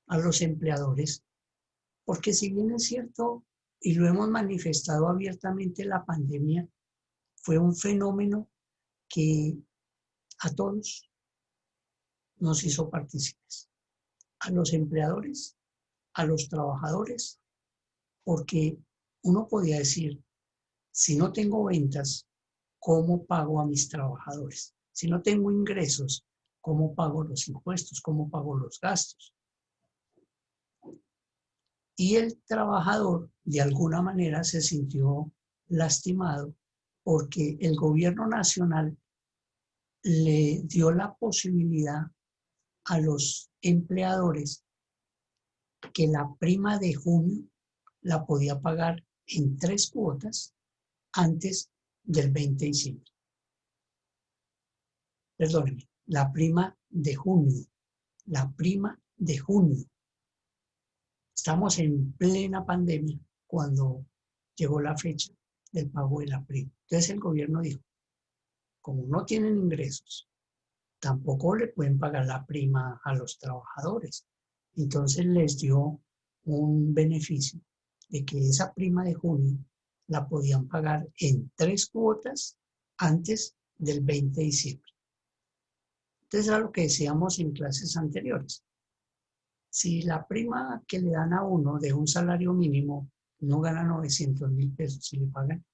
a los empleadores, porque si bien es cierto, y lo hemos manifestado abiertamente, la pandemia fue un fenómeno que a todos nos hizo partícipes, a los empleadores, a los trabajadores, porque uno podía decir, si no tengo ventas, ¿cómo pago a mis trabajadores? Si no tengo ingresos, ¿cómo pago los impuestos? ¿Cómo pago los gastos? Y el trabajador, de alguna manera, se sintió lastimado porque el gobierno nacional le dio la posibilidad a los empleadores que la prima de junio la podía pagar en 3 cuotas antes del 20 de diciembre. Perdóneme, la prima de junio. La prima de junio. Estamos en plena pandemia cuando llegó la fecha del pago de la prima. Entonces el gobierno dijo, como no tienen ingresos, tampoco le pueden pagar la prima a los trabajadores. Entonces les dio un beneficio de que esa prima de junio la podían pagar en 3 cuotas antes del 20 de diciembre. Entonces era lo que decíamos en clases anteriores. Si la prima que le dan a uno de un salario mínimo no gana 900,000 pesos, si le pagan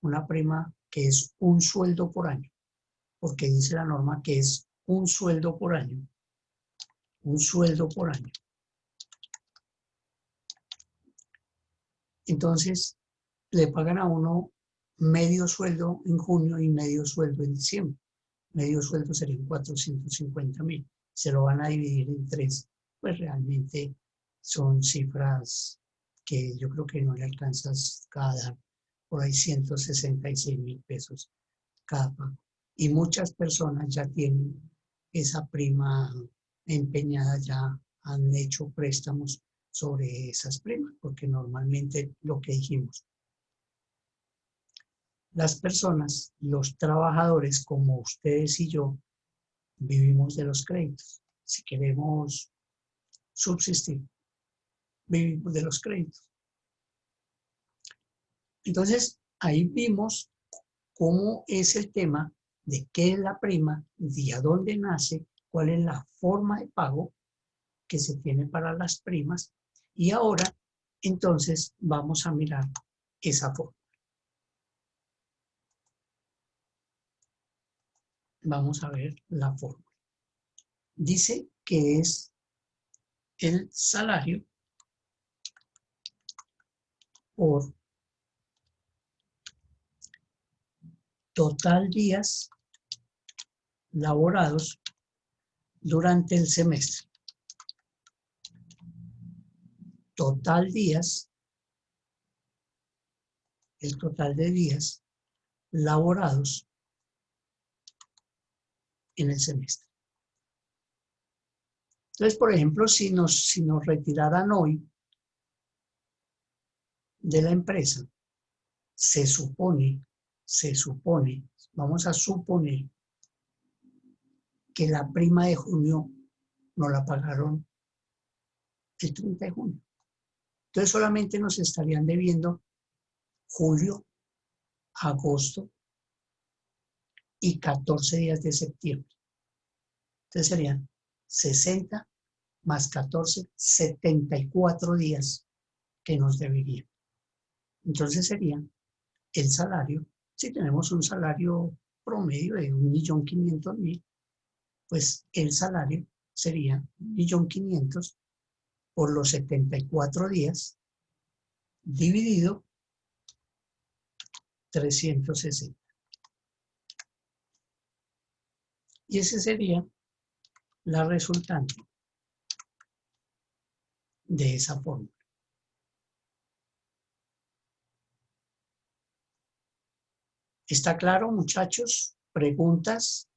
una prima que es un sueldo por año, porque dice la norma que es un sueldo por año, un sueldo por año. Entonces, le pagan a uno medio sueldo en junio y medio sueldo en diciembre. Medio sueldo serían 450,000. Se lo van a dividir en 3. Pues realmente son cifras que yo creo que no le alcanzas cada, por ahí 166,000 pesos cada pago. Y muchas personas ya tienen esa prima empeñada, ya han hecho préstamos sobre esas primas, porque normalmente lo que dijimos, las personas, los trabajadores como ustedes y yo, vivimos de los créditos. Si queremos subsistir, vivimos de los créditos. Entonces, ahí vimos cómo es el tema de qué es la prima, de a dónde nace, cuál es la forma de pago que se tiene para las primas. Y ahora, entonces, vamos a mirar esa forma. Vamos a ver la fórmula. Dice que es el salario por total días laborados durante el semestre. Total días, el total de días laborados en el semestre. Entonces, por ejemplo, si nos retiraran hoy de la empresa, se supone, vamos a suponer que la prima de junio no la pagaron el 30 de junio. Entonces solamente nos estarían debiendo julio, agosto y 14 días de septiembre. Entonces serían 60 más 14, 74 días que nos deberían. Entonces sería el salario, si tenemos un salario promedio de 1.500.000, pues el salario sería 1.500.000 por los 74 días dividido 360. Y esa sería la resultante de esa fórmula. ¿Está claro, muchachos? ¿Preguntas?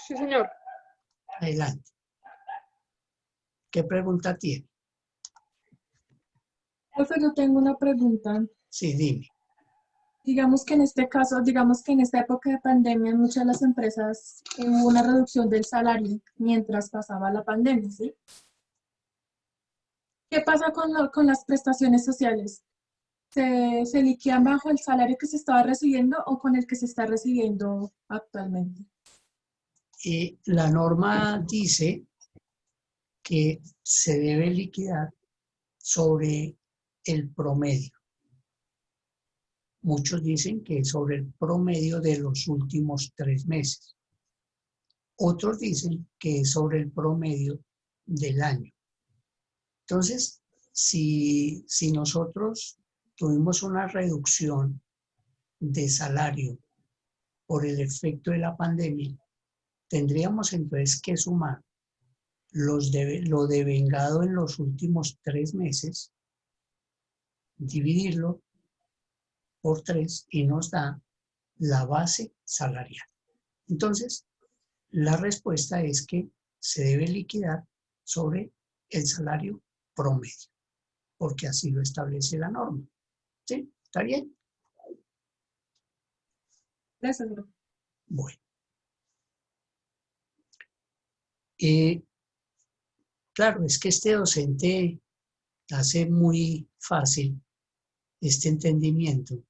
Sí, señor. Adelante. ¿Qué pregunta tiene? Profe, yo tengo una pregunta. Sí, dime. Digamos que en este caso, digamos que en esta época de pandemia, en muchas de las empresas hubo una reducción del salario mientras pasaba la pandemia, ¿sí? ¿Qué pasa con las prestaciones sociales? ¿Se liquidan bajo el salario que se estaba recibiendo o con el que se está recibiendo actualmente? La norma dice que se debe liquidar sobre el promedio. Muchos dicen que es sobre el promedio de los últimos 3 meses. Otros dicen que es sobre el promedio del año. Entonces, si nosotros tuvimos una reducción de salario por el efecto de la pandemia, tendríamos entonces que sumar lo devengado en los últimos 3 meses, dividirlo por 3 y nos da la base salarial. Entonces, la respuesta es que se debe liquidar sobre el salario promedio, porque así lo establece la norma. ¿Sí? ¿Está bien? Gracias, profe. Bueno. Claro, es que este docente hace muy fácil este entendimiento.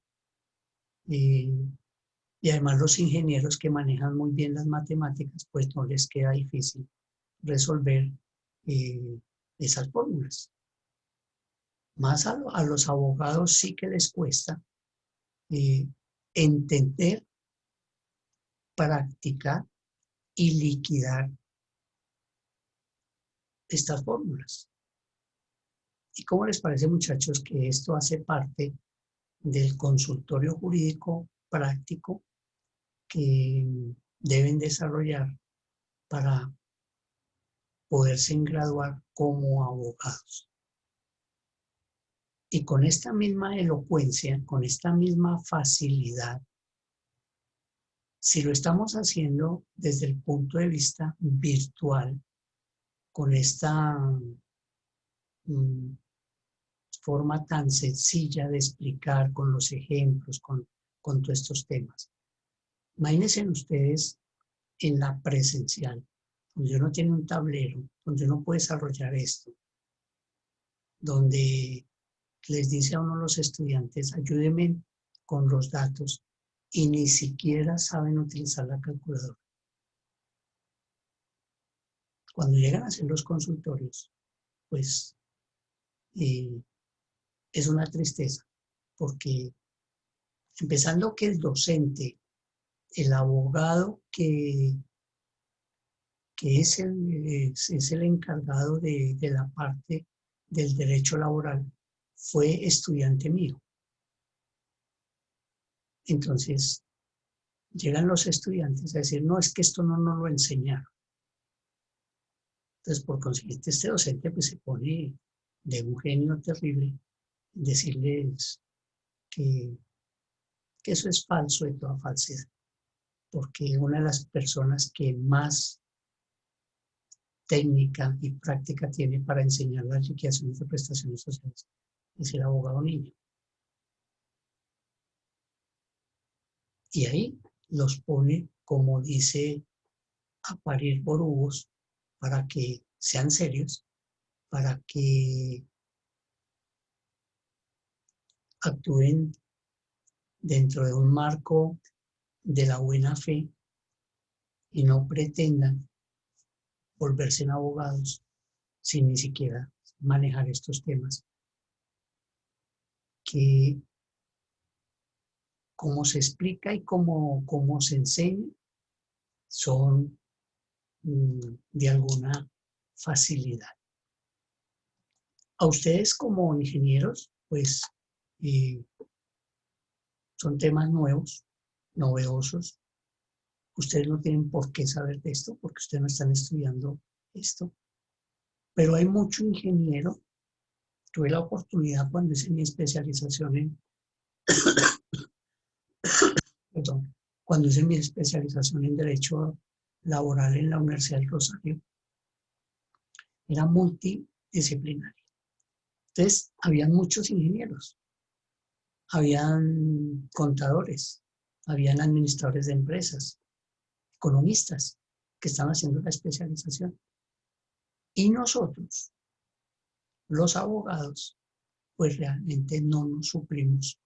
Y además los ingenieros que manejan muy bien las matemáticas, pues no les queda difícil resolver esas fórmulas. Más a los abogados sí que les cuesta entender, practicar y liquidar estas fórmulas. ¿Y cómo les parece, muchachos, que esto hace parte del consultorio jurídico práctico que deben desarrollar para poderse graduar como abogados? Y con esta misma elocuencia, con esta misma facilidad, si lo estamos haciendo desde el punto de vista virtual, con esta forma tan sencilla de explicar, con los ejemplos, con todos estos temas. Imagínense ustedes en la presencial, donde uno tiene un tablero, donde uno puede desarrollar esto, donde les dice a uno los estudiantes, ayúdenme con los datos, y ni siquiera saben utilizar la calculadora. Cuando llegan a hacer los consultorios, pues es una tristeza, porque empezando que el docente, el abogado que es el encargado de la parte del derecho laboral, fue estudiante mío. Entonces, llegan los estudiantes a decir, no, es que esto no nos lo enseñaron. Entonces, por consiguiente, este docente pues se pone de un genio terrible en decirles que eso es falso de toda falsedad, porque una de las personas que más técnica y práctica tiene para enseñar las liquidaciones de prestaciones sociales es el abogado niño. Y ahí los pone, como dice, a parir borugos para que sean serios, para que actúen dentro de un marco de la buena fe y no pretendan volverse en abogados sin ni siquiera manejar estos temas. Que como se explica y como se enseña, son de alguna facilidad. A ustedes como ingenieros, pues son temas nuevos, novedosos. Ustedes no tienen por qué saber de esto porque ustedes no están estudiando esto. Pero hay mucho ingeniero. Tuve la oportunidad cuando hice mi especialización cuando hice mi especialización en Derecho Laboral en la Universidad del Rosario. Era multidisciplinaria. Entonces, habían muchos ingenieros, habían contadores, habían administradores de empresas, economistas que estaban haciendo la especialización. Y nosotros, los abogados, pues realmente no nos suplimos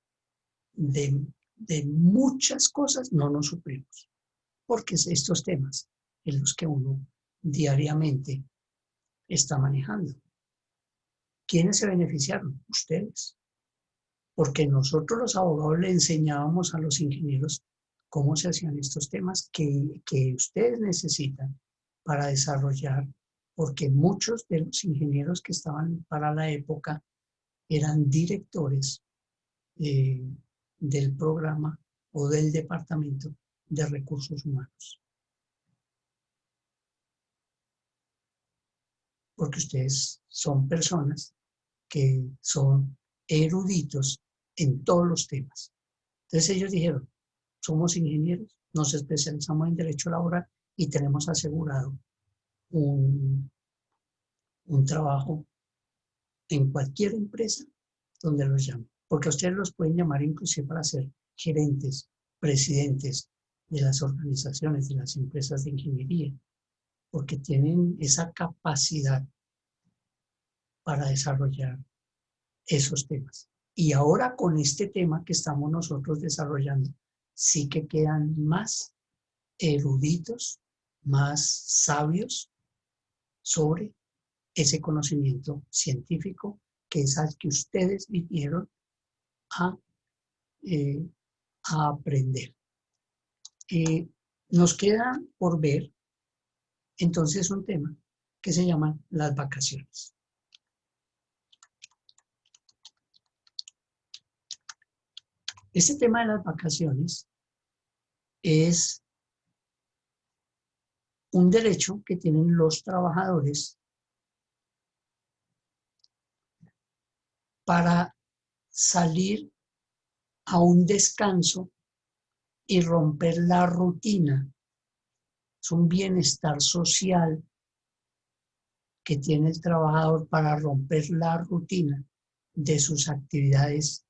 de muchas cosas, no nos suplimos, porque es estos temas en los que uno diariamente está manejando. ¿Quiénes se beneficiaron? Ustedes. Porque nosotros los abogados le enseñábamos a los ingenieros cómo se hacían estos temas que ustedes necesitan para desarrollar, porque muchos de los ingenieros que estaban para la época eran directores del programa o del departamento de recursos humanos. Porque ustedes son personas que son eruditos en todos los temas. Entonces ellos dijeron, somos ingenieros, nos especializamos en derecho laboral y tenemos asegurado un trabajo en cualquier empresa donde los llamen. Porque ustedes los pueden llamar inclusive para ser gerentes, presidentes de las organizaciones, de las empresas de ingeniería, porque tienen esa capacidad para desarrollar esos temas. Y ahora con este tema que estamos nosotros desarrollando, sí que quedan más eruditos, más sabios sobre ese conocimiento científico que es al que ustedes vinieron a aprender. Nos queda por ver entonces un tema que se llama las vacaciones. Este tema de las vacaciones es un derecho que tienen los trabajadores para salir a un descanso y romper la rutina. Es un bienestar social que tiene el trabajador para romper la rutina de sus actividades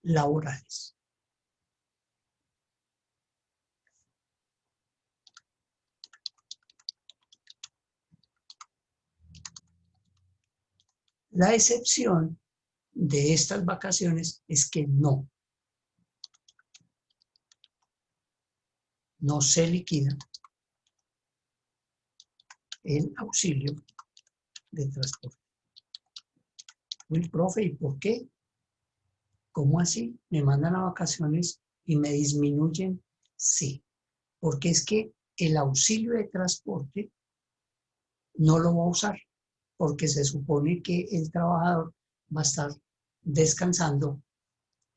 laborales. La excepción de estas vacaciones es que no se liquida el auxilio de transporte. Uy, profe, ¿y por qué? ¿Cómo así? ¿Me mandan a vacaciones y me disminuyen? Sí, porque es que el auxilio de transporte no lo va a usar, porque se supone que el trabajador va a estar descansando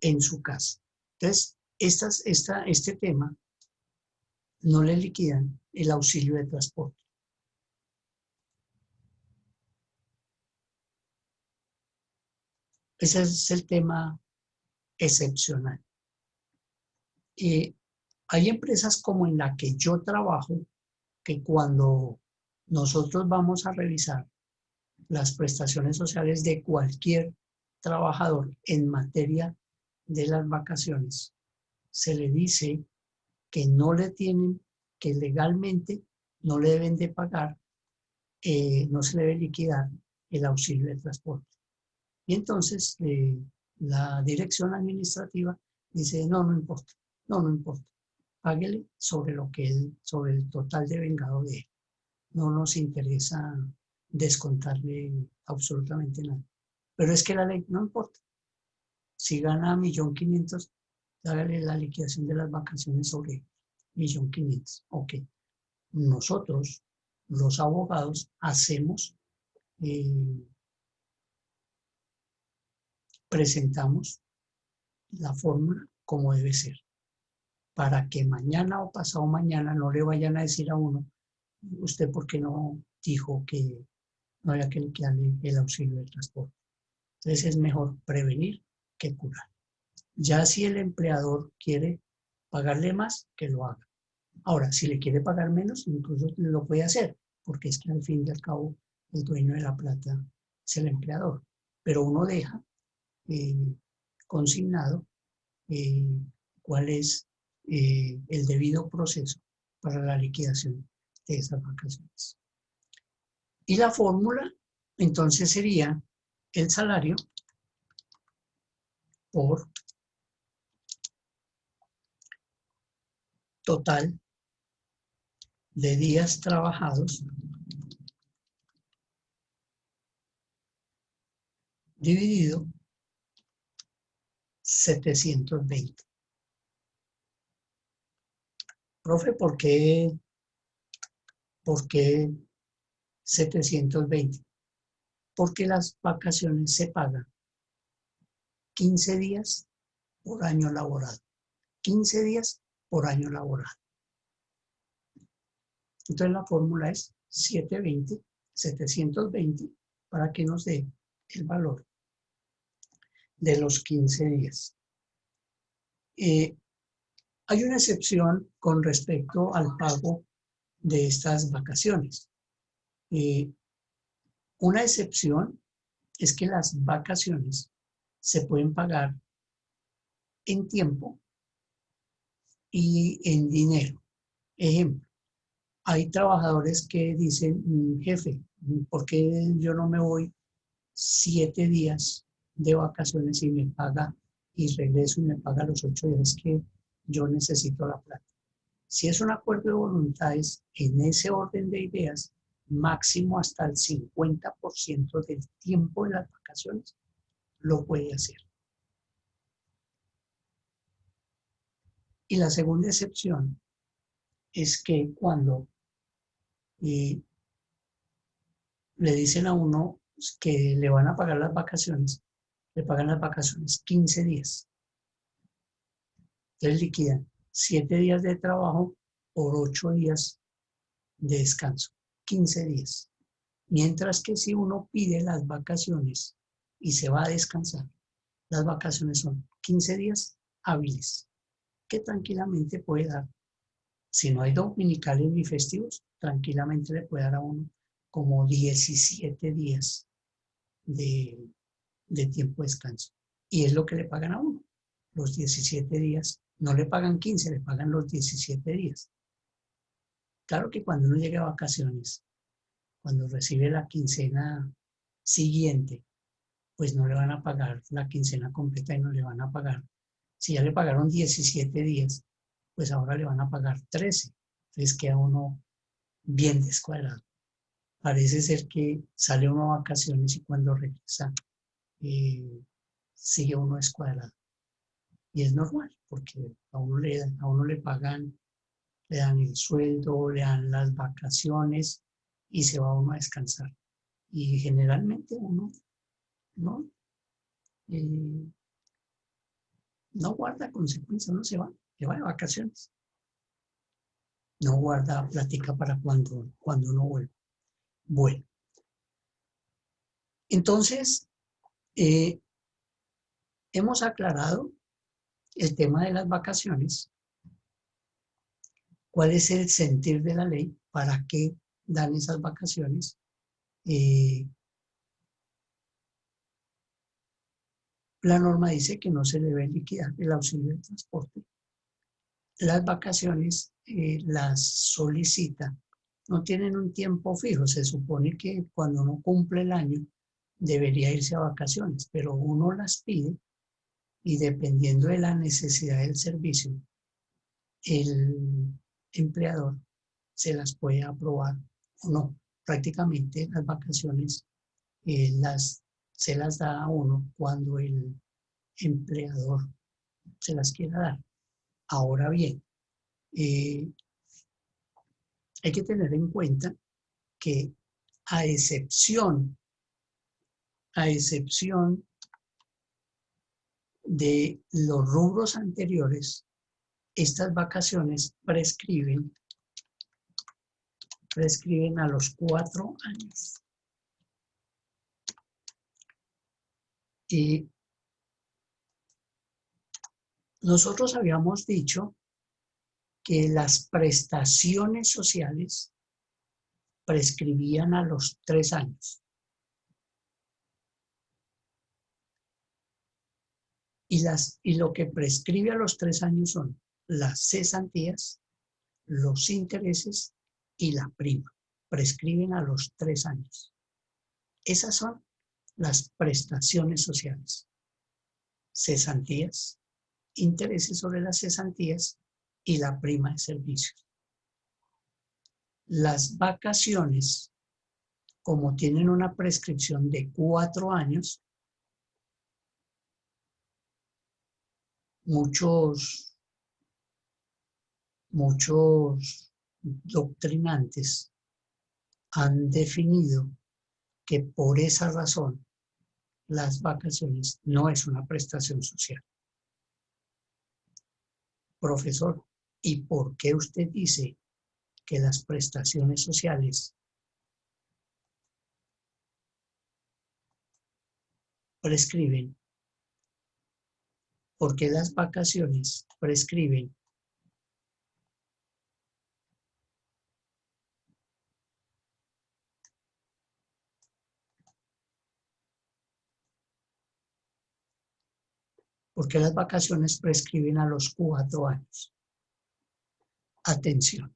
en su casa. Entonces, este tema no le liquidan el auxilio de transporte. Ese es el tema excepcional. Hay empresas como en la que yo trabajo que cuando nosotros vamos a revisar las prestaciones sociales de cualquier trabajador en materia de las vacaciones, se le dice que no le tienen, que legalmente no le deben de pagar, no se le debe liquidar el auxilio de transporte. Y entonces la dirección administrativa dice, no importa, no importa, páguele sobre sobre el total devengado de él. No nos interesa descontarle absolutamente nada. Pero es que la ley no importa. Si gana 1.500.000, hágale la liquidación de las vacaciones sobre 1.500.000. Ok. Nosotros, los abogados, presentamos la fórmula como debe ser. para que mañana o pasado mañana no le vayan a decir a uno, usted por qué no dijo que no había que darle el auxilio de transporte. Entonces es mejor prevenir que curar. Ya si el empleador quiere pagarle más, que lo haga. Ahora, si le quiere pagar menos, incluso lo puede hacer, porque es que al fin y al cabo el dueño de la plata es el empleador. Pero uno deja consignado cuál es el debido proceso para la liquidación de esas vacaciones. Y la fórmula, entonces, sería el salario por total de días trabajados dividido 720. Profe, ¿por qué 720? Porque las vacaciones se pagan 15 días por año laborado. 15 días por año laborado. Entonces la fórmula es 720 para que nos dé el valor de los 15 días. Hay una excepción con respecto al pago de estas vacaciones. Una excepción es que las vacaciones se pueden pagar en tiempo y en dinero. Ejemplo, hay trabajadores que dicen, jefe, ¿por qué yo no me voy 7 días de vacaciones y me paga y regreso y me paga los 8 días que yo necesito la plata? Si es un acuerdo de voluntades, en ese orden de ideas, máximo hasta el 50% del tiempo de las vacaciones lo puede hacer. Y la segunda excepción es que cuando le dicen a uno que le van a pagar las vacaciones, le pagan las vacaciones 15 días. Entonces liquidan 7 días de trabajo por 8 días de descanso, 15 días. Mientras que si uno pide las vacaciones y se va a descansar, las vacaciones son 15 días hábiles, que tranquilamente puede dar. Si no hay dominicales ni festivos, tranquilamente le puede dar a uno como 17 días de tiempo de descanso. Y es lo que le pagan a uno, los 17 días. No le pagan 15, le pagan los 17 días. Claro que cuando uno llega a vacaciones, cuando recibe la quincena siguiente, pues no le van a pagar la quincena completa y no le van a pagar. Si ya le pagaron 17 días, pues ahora le van a pagar 13. Entonces queda uno bien descuadrado. Parece ser que sale uno a vacaciones y cuando regresa sigue uno descuadrado. Y es normal, porque a uno le pagan, le dan el sueldo, le dan las vacaciones y se va uno a descansar. Y generalmente uno no guarda consecuencias, uno se va de vacaciones. No guarda plática para cuando uno vuelve. Bueno, entonces hemos aclarado el tema de las vacaciones. ¿Cuál es el sentir de la ley? ¿Para qué dan esas vacaciones? La norma dice que no se debe liquidar el auxilio de transporte. Las vacaciones las solicita, no tienen un tiempo fijo. Se supone que cuando uno cumple el año debería irse a vacaciones, pero uno las pide y dependiendo de la necesidad del servicio, el empleador se las puede aprobar o no. Prácticamente las vacaciones se las da a uno cuando el empleador se las quiera dar. Ahora bien, hay que tener en cuenta que a excepción de los rubros anteriores, estas vacaciones prescriben a los 4 años. Y nosotros habíamos dicho que las prestaciones sociales prescribían a los 3 años. Y lo que prescribe a los 3 años son las cesantías, los intereses y la prima. Prescriben a los 3 años. Esas son las prestaciones sociales. Cesantías, intereses sobre las cesantías y la prima de servicios. Las vacaciones, como tienen una prescripción de 4 años, muchos doctrinantes han definido que por esa razón las vacaciones no es una prestación social. Profesor, ¿y por qué usted dice que las prestaciones sociales prescriben? ¿Por qué las vacaciones prescriben? ¿Por qué las vacaciones prescriben a los 4 años? Atención.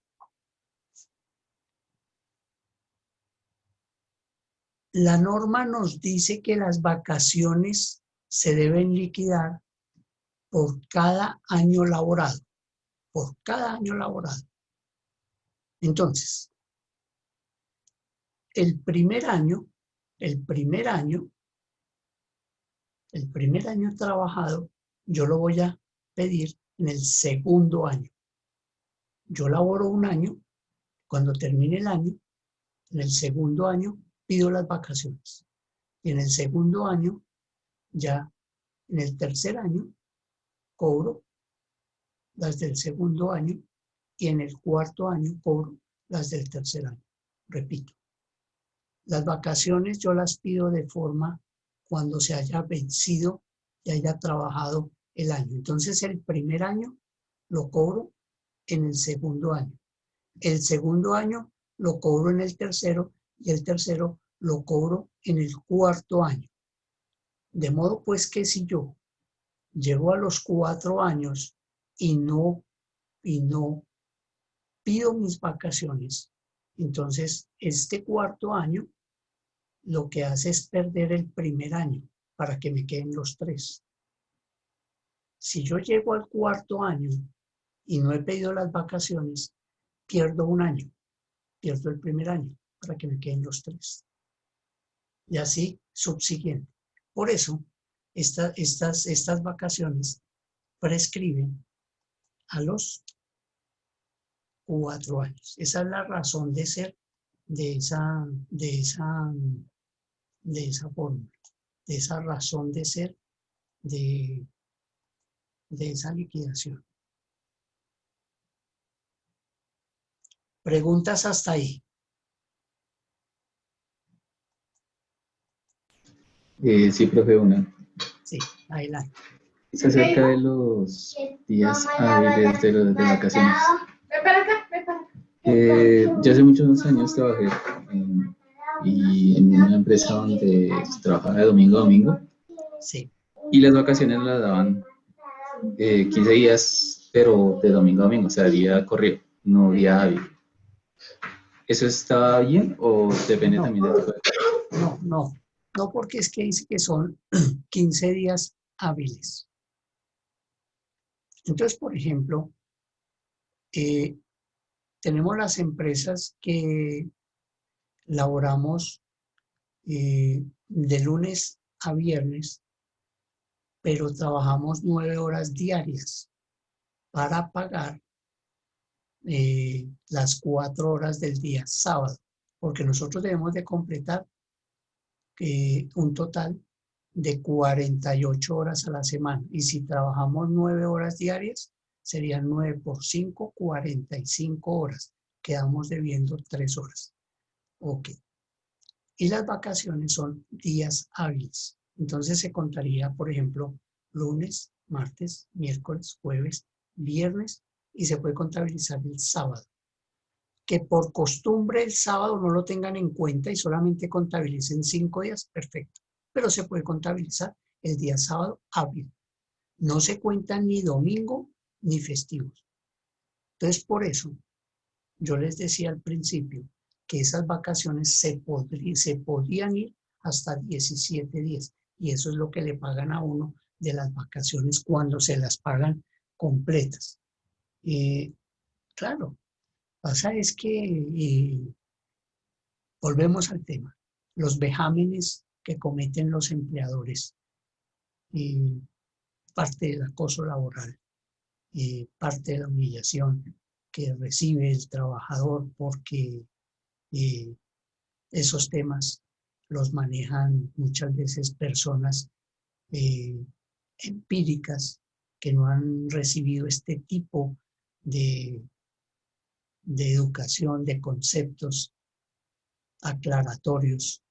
La norma nos dice que las vacaciones se deben liquidar por cada año laborado. Por cada año laborado. Entonces, el primer año trabajado, yo lo voy a pedir en el segundo año. Yo laboro un año, cuando termine el año, en el segundo año pido las vacaciones. Y en el segundo año, ya en el tercer año, cobro las del segundo año y en el cuarto año cobro las del tercer año. Repito, las vacaciones yo las pido de forma cuando se haya vencido y haya trabajado el año. Entonces el primer año lo cobro en el segundo año. El segundo año lo cobro en el tercero y el tercero lo cobro en el cuarto año. De modo pues que si yo llego a los 4 años y no pido mis vacaciones, entonces este cuarto año lo que hace es perder el primer año para que me queden los 3. Si yo llego al cuarto año y no he pedido las vacaciones, pierdo un año, pierdo el primer año para que me queden los 3. Y así subsiguiente. Por eso, estas vacaciones prescriben a los 4 años. Esa es la razón de ser de esa fórmula, de esa razón de ser de esa liquidación. ¿Preguntas hasta ahí? Sí, profe, una. Sí, adelante. Es acerca de los días hábiles de vacaciones. Yo hace muchos años trabajé en una empresa donde se trabajaba de domingo a domingo. Sí. Y las vacaciones las daban 15 días, pero de domingo a domingo, o sea, día corrido, no día hábil. ¿Eso está bien o depende también de todo? No, porque es que dice que son 15 días hábiles. Entonces, por ejemplo, tenemos las empresas que laboramos de lunes a viernes, pero trabajamos 9 horas diarias para pagar las 4 horas del día sábado, porque nosotros debemos de completar un total de 48 horas a la semana. Y si trabajamos 9 horas diarias, serían 9 por 5, 45 horas. Quedamos debiendo 3 horas. Ok. Y las vacaciones son días hábiles. Entonces se contaría, por ejemplo, lunes, martes, miércoles, jueves, viernes, y se puede contabilizar el sábado. Que por costumbre el sábado no lo tengan en cuenta y solamente contabilicen 5 días, perfecto. Pero se puede contabilizar el día sábado hábil. No se cuentan ni domingo ni festivos. Entonces, por eso, yo les decía al principio que esas vacaciones se podían ir hasta 17 días. Y eso es lo que le pagan a uno de las vacaciones cuando se las pagan completas. Claro, pasa es que, volvemos al tema, los vejámenes que cometen los empleadores, parte del acoso laboral, parte de la humillación que recibe el trabajador porque esos temas los manejan muchas veces personas empíricas que no han recibido este tipo de educación, de conceptos aclaratorios,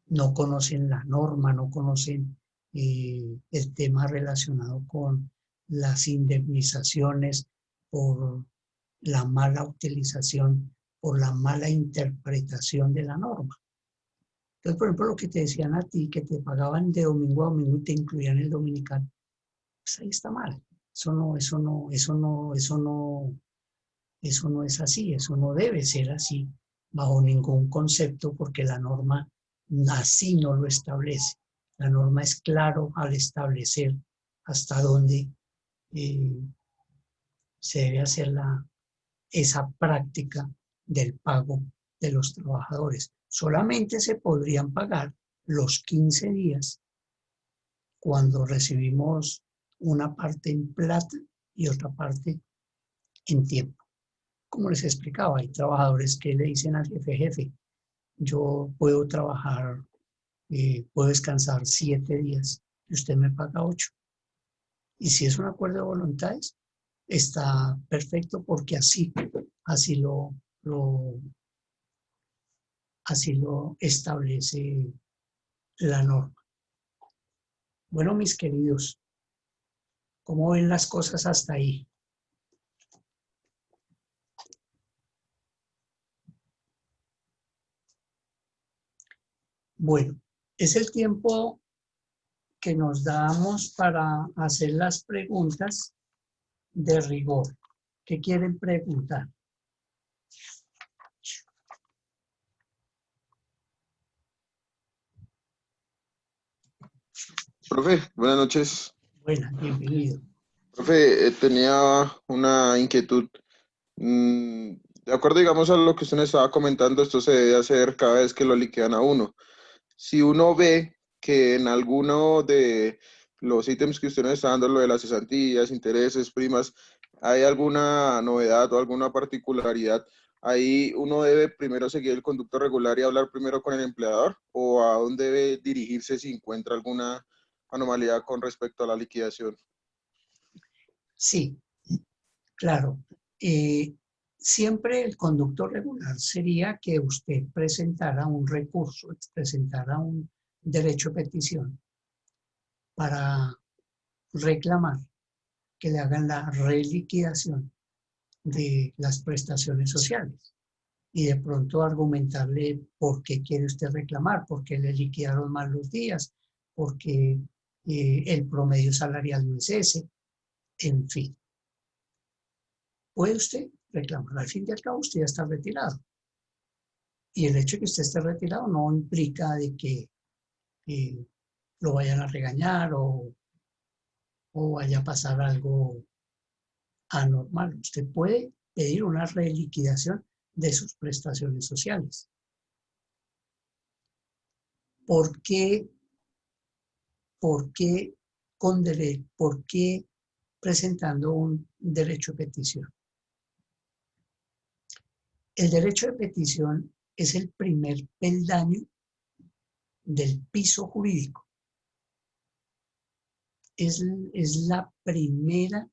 no conocen la norma, no conocen el tema relacionado con las indemnizaciones por la mala utilización, por la mala interpretación de la norma. Entonces, por ejemplo, lo que te decían a ti, que te pagaban de domingo a domingo y te incluían el dominical, pues ahí está mal. Eso no es así, eso no debe ser así bajo ningún concepto porque la norma así no lo establece. La norma es claro al establecer hasta dónde se debe hacer esa práctica del pago de los trabajadores. Solamente se podrían pagar los 15 días cuando recibimos una parte en plata y otra parte en tiempo. Como les explicaba, hay trabajadores que le dicen al jefe, yo puedo trabajar, puedo descansar 7 días y usted me paga 8. Y si es un acuerdo de voluntades, está perfecto porque así lo establece la norma. Bueno, mis queridos, ¿cómo ven las cosas hasta ahí? Bueno, es el tiempo que nos damos para hacer las preguntas de rigor. ¿Qué quieren preguntar? Profe, buenas noches. Buenas, bienvenido. Profe, tenía una inquietud. De acuerdo, digamos, a lo que usted me estaba comentando, esto se debe hacer cada vez que lo liquidan a uno. Si uno ve que en alguno de los ítems que usted nos está dando, lo de las cesantías, intereses, primas, hay alguna novedad o alguna particularidad, ahí uno debe primero seguir el conducto regular y hablar primero con el empleador, o a dónde debe dirigirse si encuentra alguna anomalía con respecto a la liquidación. Sí, claro. Siempre el conducto regular sería que usted presentara un recurso, presentara un derecho de petición para reclamar que le hagan la reliquidación de las prestaciones sociales y de pronto argumentarle por qué quiere usted reclamar, porque le liquidaron mal los días, porque el promedio salarial no es ese, en fin. Puede usted reclamar, al fin y al cabo usted ya está retirado. Y el hecho de que usted esté retirado no implica de que lo vayan a regañar o vaya a pasar algo anormal. Usted puede pedir una reliquidación de sus prestaciones sociales. ¿Por qué presentando un derecho de petición? El derecho de petición es el primer peldaño del piso jurídico. Es la primera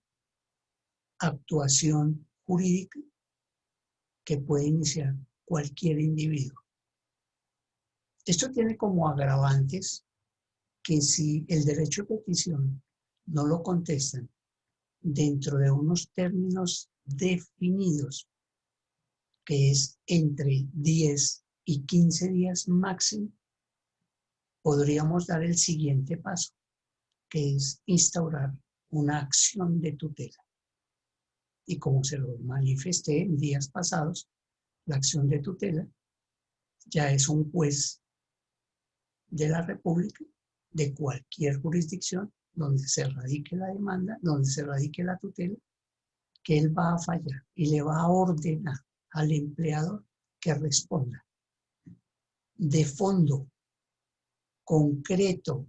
actuación jurídica que puede iniciar cualquier individuo. Esto tiene como agravantes que si el derecho de petición no lo contestan dentro de unos términos definidos, que es entre 10 y 15 días máximo, podríamos dar el siguiente paso, que es instaurar una acción de tutela. Y como se lo manifesté en días pasados, la acción de tutela ya es un juez de la República, de cualquier jurisdicción donde se radique la demanda, donde se radique la tutela, que él va a fallar y le va a ordenar al empleador que responda de fondo, concreto,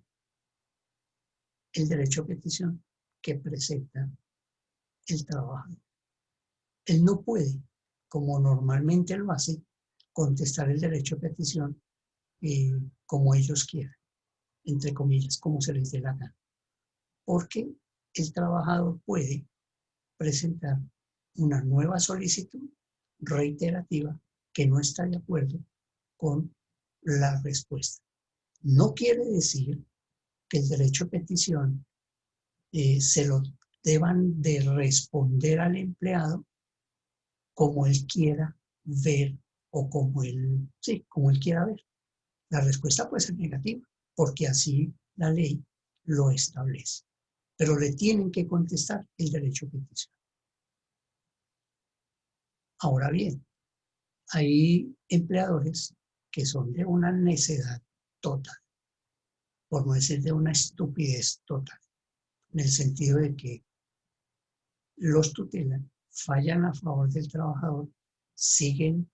el derecho a petición que presenta el trabajador. Él no puede, como normalmente lo hace, contestar el derecho a petición como ellos quieran, entre comillas, como se les dé la gana. Porque el trabajador puede presentar una nueva solicitud reiterativa que no está de acuerdo con la respuesta. No quiere decir que el derecho a petición se lo deban de responder al empleado como él quiera ver o como él quiera ver. La respuesta puede ser negativa, porque así la ley lo establece. Pero le tienen que contestar el derecho a petición. Ahora bien, hay empleadores que son de una necedad total, por no decir de una estupidez total, en el sentido de que los tutelan, fallan a favor del trabajador, siguen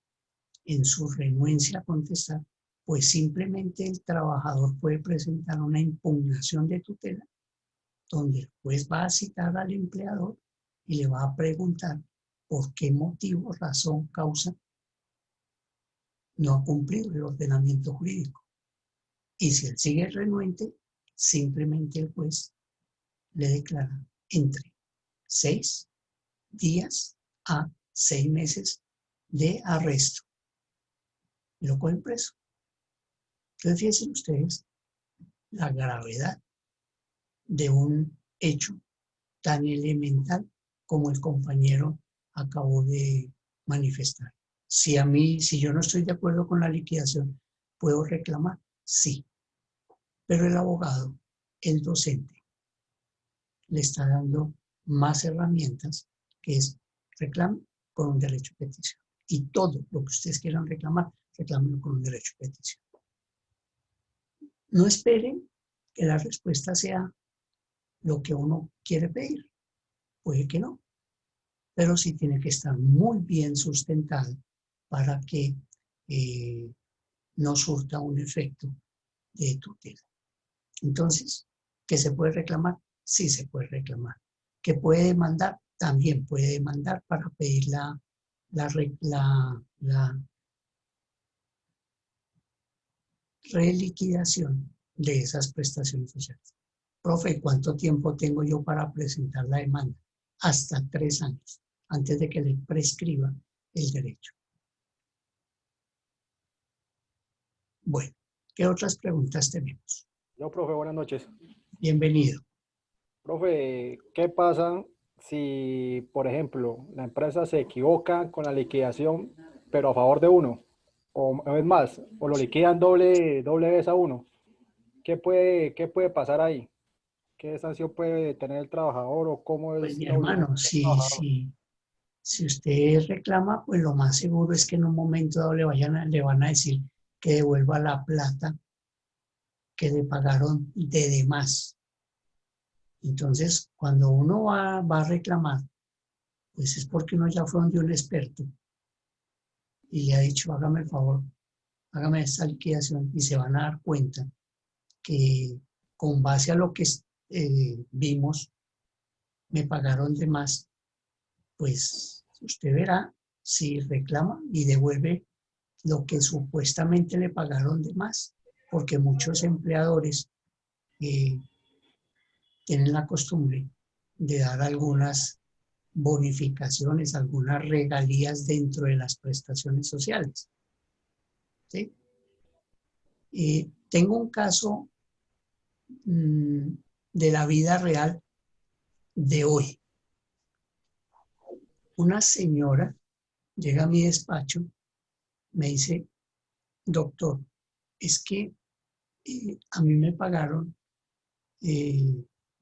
en su renuencia a contestar, pues simplemente el trabajador puede presentar una impugnación de tutela donde el juez va a citar al empleador y le va a preguntar por qué motivo, razón, causa no ha cumplido el ordenamiento jurídico. Y si él sigue renuente, simplemente el juez le declara entre 6 días a 6 meses de arresto. Y lo cogen preso. Entonces, fíjense ustedes la gravedad de un hecho tan elemental como el compañero acabó de manifestar. Si yo no estoy de acuerdo con la liquidación, ¿puedo reclamar? Sí. Pero el abogado, el docente, le está dando más herramientas, que es reclame con un derecho de petición. Y todo lo que ustedes quieran reclamar, reclámenlo con un derecho de petición. No esperen que la respuesta sea lo que uno quiere pedir. Puede que no. Pero sí tiene que estar muy bien sustentado para que no surta un efecto de tutela. Entonces, ¿qué se puede reclamar? Sí se puede reclamar. ¿Qué puede demandar? También puede demandar para pedir la reliquidación de esas prestaciones sociales. Profe, ¿cuánto tiempo tengo yo para presentar la demanda? Hasta 3 años, antes de que le prescriba el derecho. Bueno, ¿qué otras preguntas tenemos? Yo, profe, buenas noches. Bienvenido. Profe, ¿qué pasa si, por ejemplo, la empresa se equivoca con la liquidación, pero a favor de uno? O es más, o lo liquidan doble vez a uno. ¿Qué puede pasar ahí? ¿Qué sanción puede tener el trabajador o cómo es? Pues mi hermano, si usted reclama, pues lo más seguro es que en un momento dado le van a decir que devuelva la plata que le pagaron de demás. Entonces, cuando uno va a reclamar, pues es porque uno ya fue donde un experto y le ha dicho, hágame el favor, hágame esta liquidación, y se van a dar cuenta que con base a lo que vimos, me pagaron de más, pues usted verá si reclama y devuelve lo que supuestamente le pagaron de más, porque muchos empleadores tienen la costumbre de dar algunas bonificaciones, algunas regalías dentro de las prestaciones sociales. ¿Sí? Tengo un caso de la vida real de hoy. Una señora llega a mi despacho, me dice, doctor, es que a mí me pagaron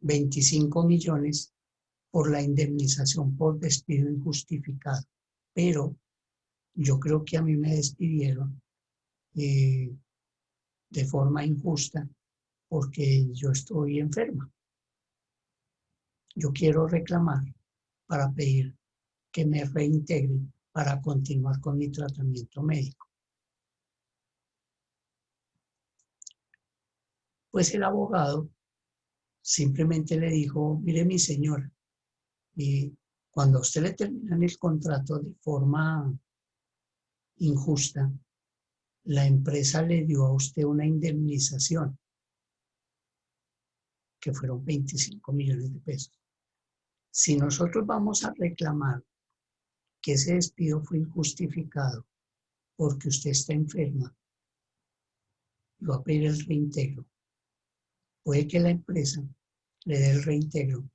25 millones por la indemnización por despido injustificado, pero yo creo que a mí me despidieron de forma injusta porque yo estoy enferma. Yo quiero reclamar para pedir que me reintegren para continuar con mi tratamiento médico. Pues el abogado simplemente le dijo, mire mi señora, cuando a usted le terminan el contrato de forma injusta, la empresa le dio a usted una indemnización que fueron 25 millones de pesos. Si nosotros vamos a reclamar que ese despido fue injustificado porque usted está enferma, y va a pedir el reintegro, puede que la empresa le dé el reintegro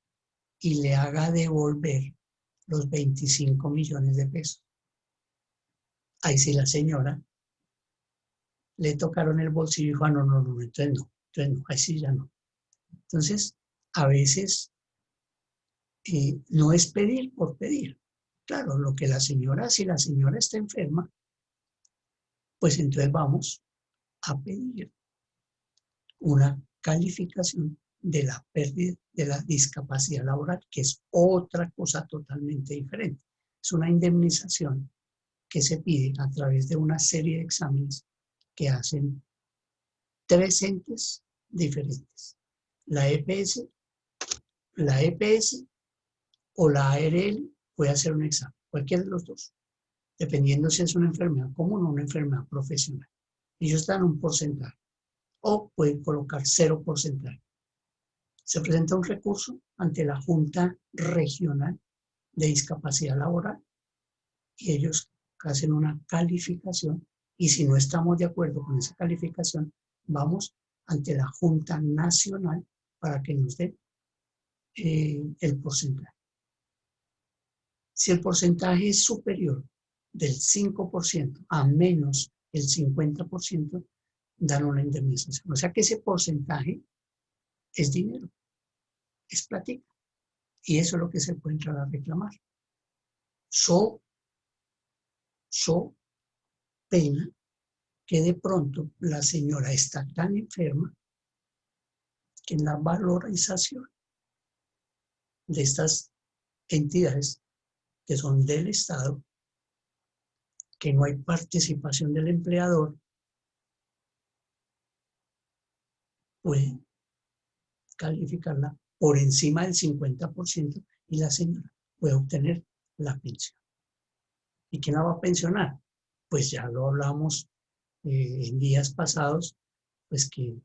y le haga devolver los 25 millones de pesos. Ahí sí la señora le tocaron el bolsillo y dijo, no, entonces no, ahí sí ya no. Entonces, a veces no es pedir por pedir. Claro, lo que la señora, si la señora está enferma, pues entonces vamos a pedir una calificación de la pérdida de la discapacidad laboral, que es otra cosa totalmente diferente. Es una indemnización que se pide a través de una serie de exámenes que hacen 3 entes diferentes. La EPS o la ARL puede hacer un examen, cualquiera de los dos, dependiendo si es una enfermedad común o una enfermedad profesional. Ellos dan un porcentaje o pueden colocar 0%. Se presenta un recurso ante la Junta Regional de Discapacidad Laboral y ellos hacen una calificación y si no estamos de acuerdo con esa calificación, vamos ante la Junta Nacional para que nos dé el porcentaje. Si el porcentaje es superior del 5% a menos el 50%, dan una indemnización. O sea que ese porcentaje es dinero, es platica. Y eso es lo que se puede entrar a reclamar. So pena que de pronto la señora está tan enferma que en la valorización de estas entidades que son del Estado, que no hay participación del empleador, puede calificarla por encima del 50% y la señora puede obtener la pensión. ¿Y quién la va a pensionar? Pues ya lo hablamos en días pasados, pues que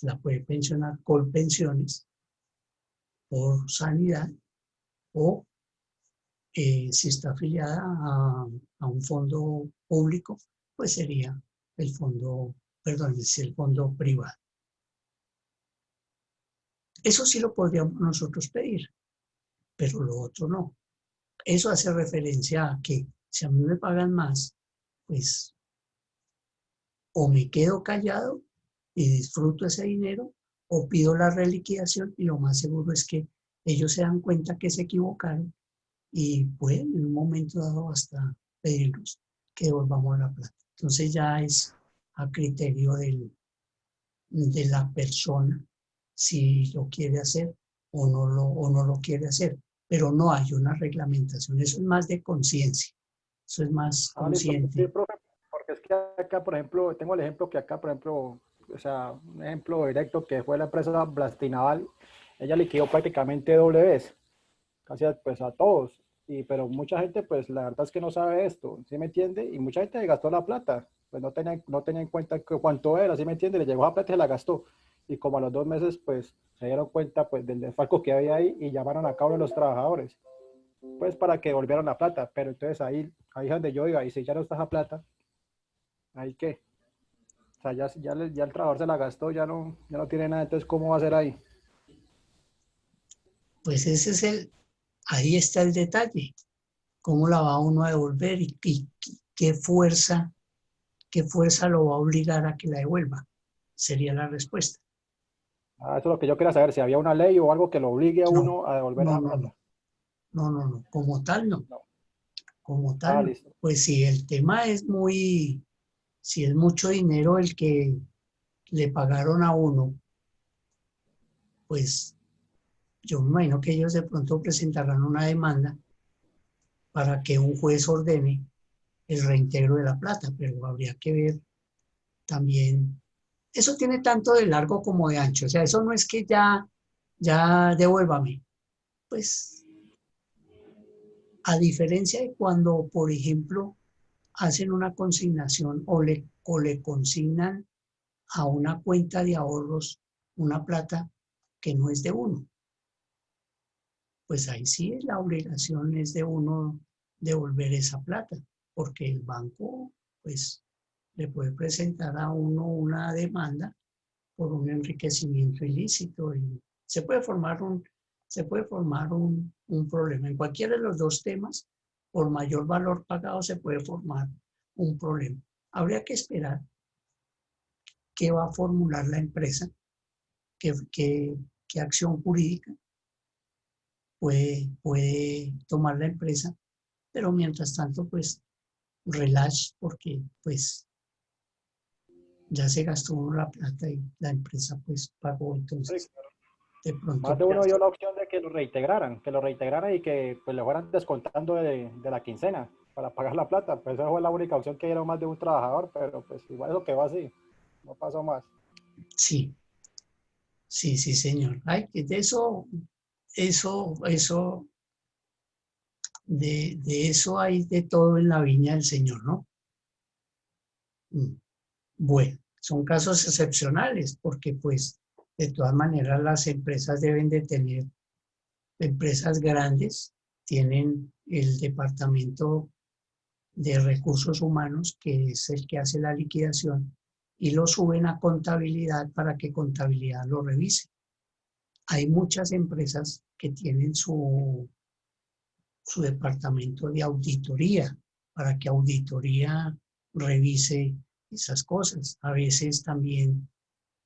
la puede pensionar Colpensiones por sanidad o si está afiliada a un fondo público, pues sería el fondo privado. Eso sí lo podríamos nosotros pedir, pero lo otro no. Eso hace referencia a que si a mí me pagan más, pues o me quedo callado y disfruto ese dinero, o pido la reliquidación y lo más seguro es que ellos se dan cuenta que se equivocaron y pueden en un momento dado hasta pedirnos que devolvamos la plata. Entonces ya es a criterio de la persona si lo quiere hacer o no lo quiere hacer, pero no hay una reglamentación, eso es más de conciencia, eso es más consciente. Sí, profe, porque es que acá, por ejemplo, tengo el ejemplo que acá, por ejemplo, o sea, un ejemplo directo que fue la empresa Blastinaval, ella liquidó prácticamente doble vez, casi pues a todos, pero mucha gente pues la verdad es que no sabe esto, ¿sí me entiende? Y mucha gente gastó la plata, pues no tenía en cuenta cuánto era, ¿sí me entiende? Le llegó la plata y se la gastó. Y como a los 2 meses, pues, se dieron cuenta, pues, del desfalco que había ahí y llamaron a cabo a los trabajadores. pues para que devolvieran la plata, pero entonces ahí es donde yo iba, y si ya no está esa plata, ¿ahí qué? O sea, ya el trabajador se la gastó, ya no tiene nada, entonces ¿cómo va a ser ahí? Pues ahí está el detalle. ¿Cómo la va uno a devolver y qué fuerza lo va a obligar a que la devuelva? Sería la respuesta. Ah, eso es lo que yo quería saber, si había una ley o algo que lo obligue a uno a devolver esa plata. No, como tal no. Como tal no. Listo. Pues si el tema es si es mucho dinero el que le pagaron a uno, pues yo me imagino que ellos de pronto presentarán una demanda para que un juez ordene el reintegro de la plata, pero habría que ver también. Eso tiene tanto de largo como de ancho, o sea, eso no es que ya devuélvame. Pues, a diferencia de cuando, por ejemplo, hacen una consignación o le consignan a una cuenta de ahorros una plata que no es de uno, pues ahí sí la obligación es de uno devolver esa plata, porque el banco, pues, le puede presentar a uno una demanda por un enriquecimiento ilícito y se puede formar un problema. En cualquiera de los dos temas, por mayor valor pagado, se puede formar un problema. Habría que esperar qué va a formular la empresa, qué acción jurídica puede tomar la empresa, pero mientras tanto, pues, relax, porque pues ya se gastó uno la plata y la empresa pues pagó, entonces de pronto. Más de uno dio la opción de que lo reintegraran y que pues le fueran descontando de la quincena para pagar la plata. Pues esa fue la única opción que dieron más de un trabajador, pero pues igual eso quedó así, no pasó más. Sí, señor. Ay, de eso, de eso hay de todo en la viña del Señor, ¿no? Bueno, son casos excepcionales porque pues de todas maneras las empresas deben de tener, empresas grandes tienen el departamento de recursos humanos que es el que hace la liquidación y lo suben a contabilidad para que contabilidad lo revise. Hay muchas empresas que tienen su departamento de auditoría para que auditoría revise esas cosas. A veces también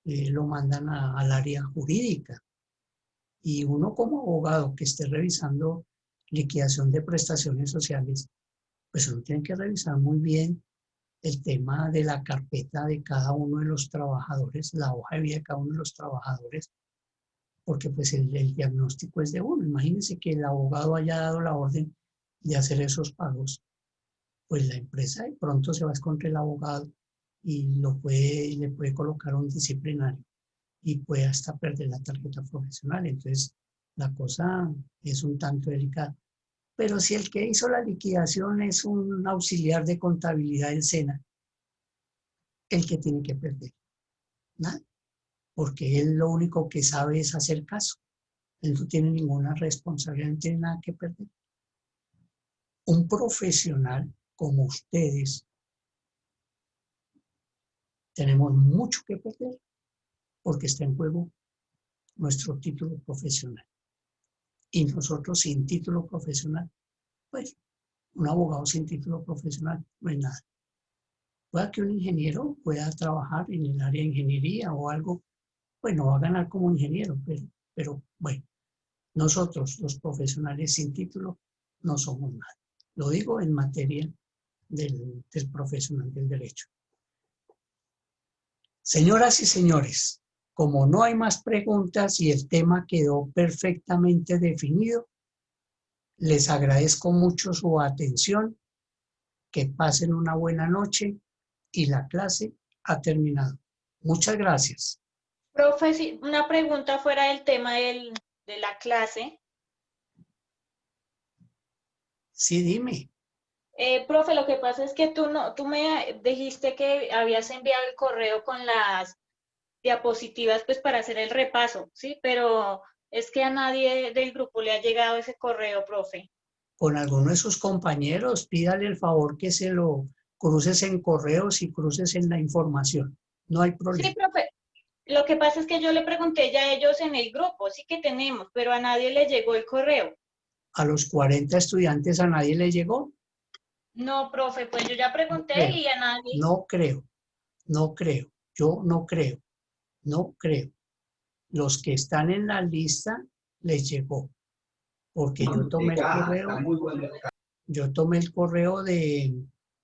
lo mandan al área jurídica. Y uno como abogado que esté revisando liquidación de prestaciones sociales, pues uno tiene que revisar muy bien el tema de la carpeta de cada uno de los trabajadores, la hoja de vida de cada uno de los trabajadores, porque pues el diagnóstico es de uno. Imagínense que el abogado haya dado la orden de hacer esos pagos, pues la empresa de pronto se va contra el abogado y le puede colocar un disciplinario y puede hasta perder la tarjeta profesional. Entonces, la cosa es un tanto delicada. Pero si el que hizo la liquidación es un auxiliar de contabilidad del SENA, el que tiene que perder, nada, porque él lo único que sabe es hacer caso. Él no tiene ninguna responsabilidad, no tiene nada que perder. Un profesional como ustedes, tenemos mucho que perder porque está en juego nuestro título profesional. Y nosotros sin título profesional, pues un abogado sin título profesional no es nada. Pueda que un ingeniero pueda trabajar en el área de ingeniería o algo, pues no va a ganar como ingeniero, pero bueno, nosotros los profesionales sin título no somos nada. Lo digo en materia del profesional del derecho. Señoras y señores, como no hay más preguntas y el tema quedó perfectamente definido, les agradezco mucho su atención, que pasen una buena noche y la clase ha terminado. Muchas gracias. Profe, sí, una pregunta fuera del tema de la clase. Sí, dime. Profe, lo que pasa es que tú me dijiste que habías enviado el correo con las diapositivas pues para hacer el repaso, ¿sí? Pero es que a nadie del grupo le ha llegado ese correo, profe. con alguno de sus compañeros, pídale el favor que se lo cruces en correos y cruces en la información. No hay problema. Sí, profe. Lo que pasa es que yo le pregunté ya a ellos en el grupo, sí que tenemos, pero a nadie le llegó el correo. ¿A los 40 estudiantes a nadie le llegó? No, profe, pues yo ya pregunté y a nadie. No creo, yo no creo. Los que están en la lista les llegó, porque yo tomé el correo de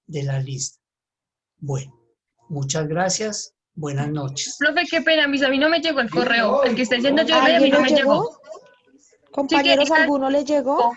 la lista. Bueno, muchas gracias, buenas noches. Profe, qué pena, a mí no me llegó el correo. El que está diciendo yo, a mí no me llegó. Compañeros, ¿alguno le llegó?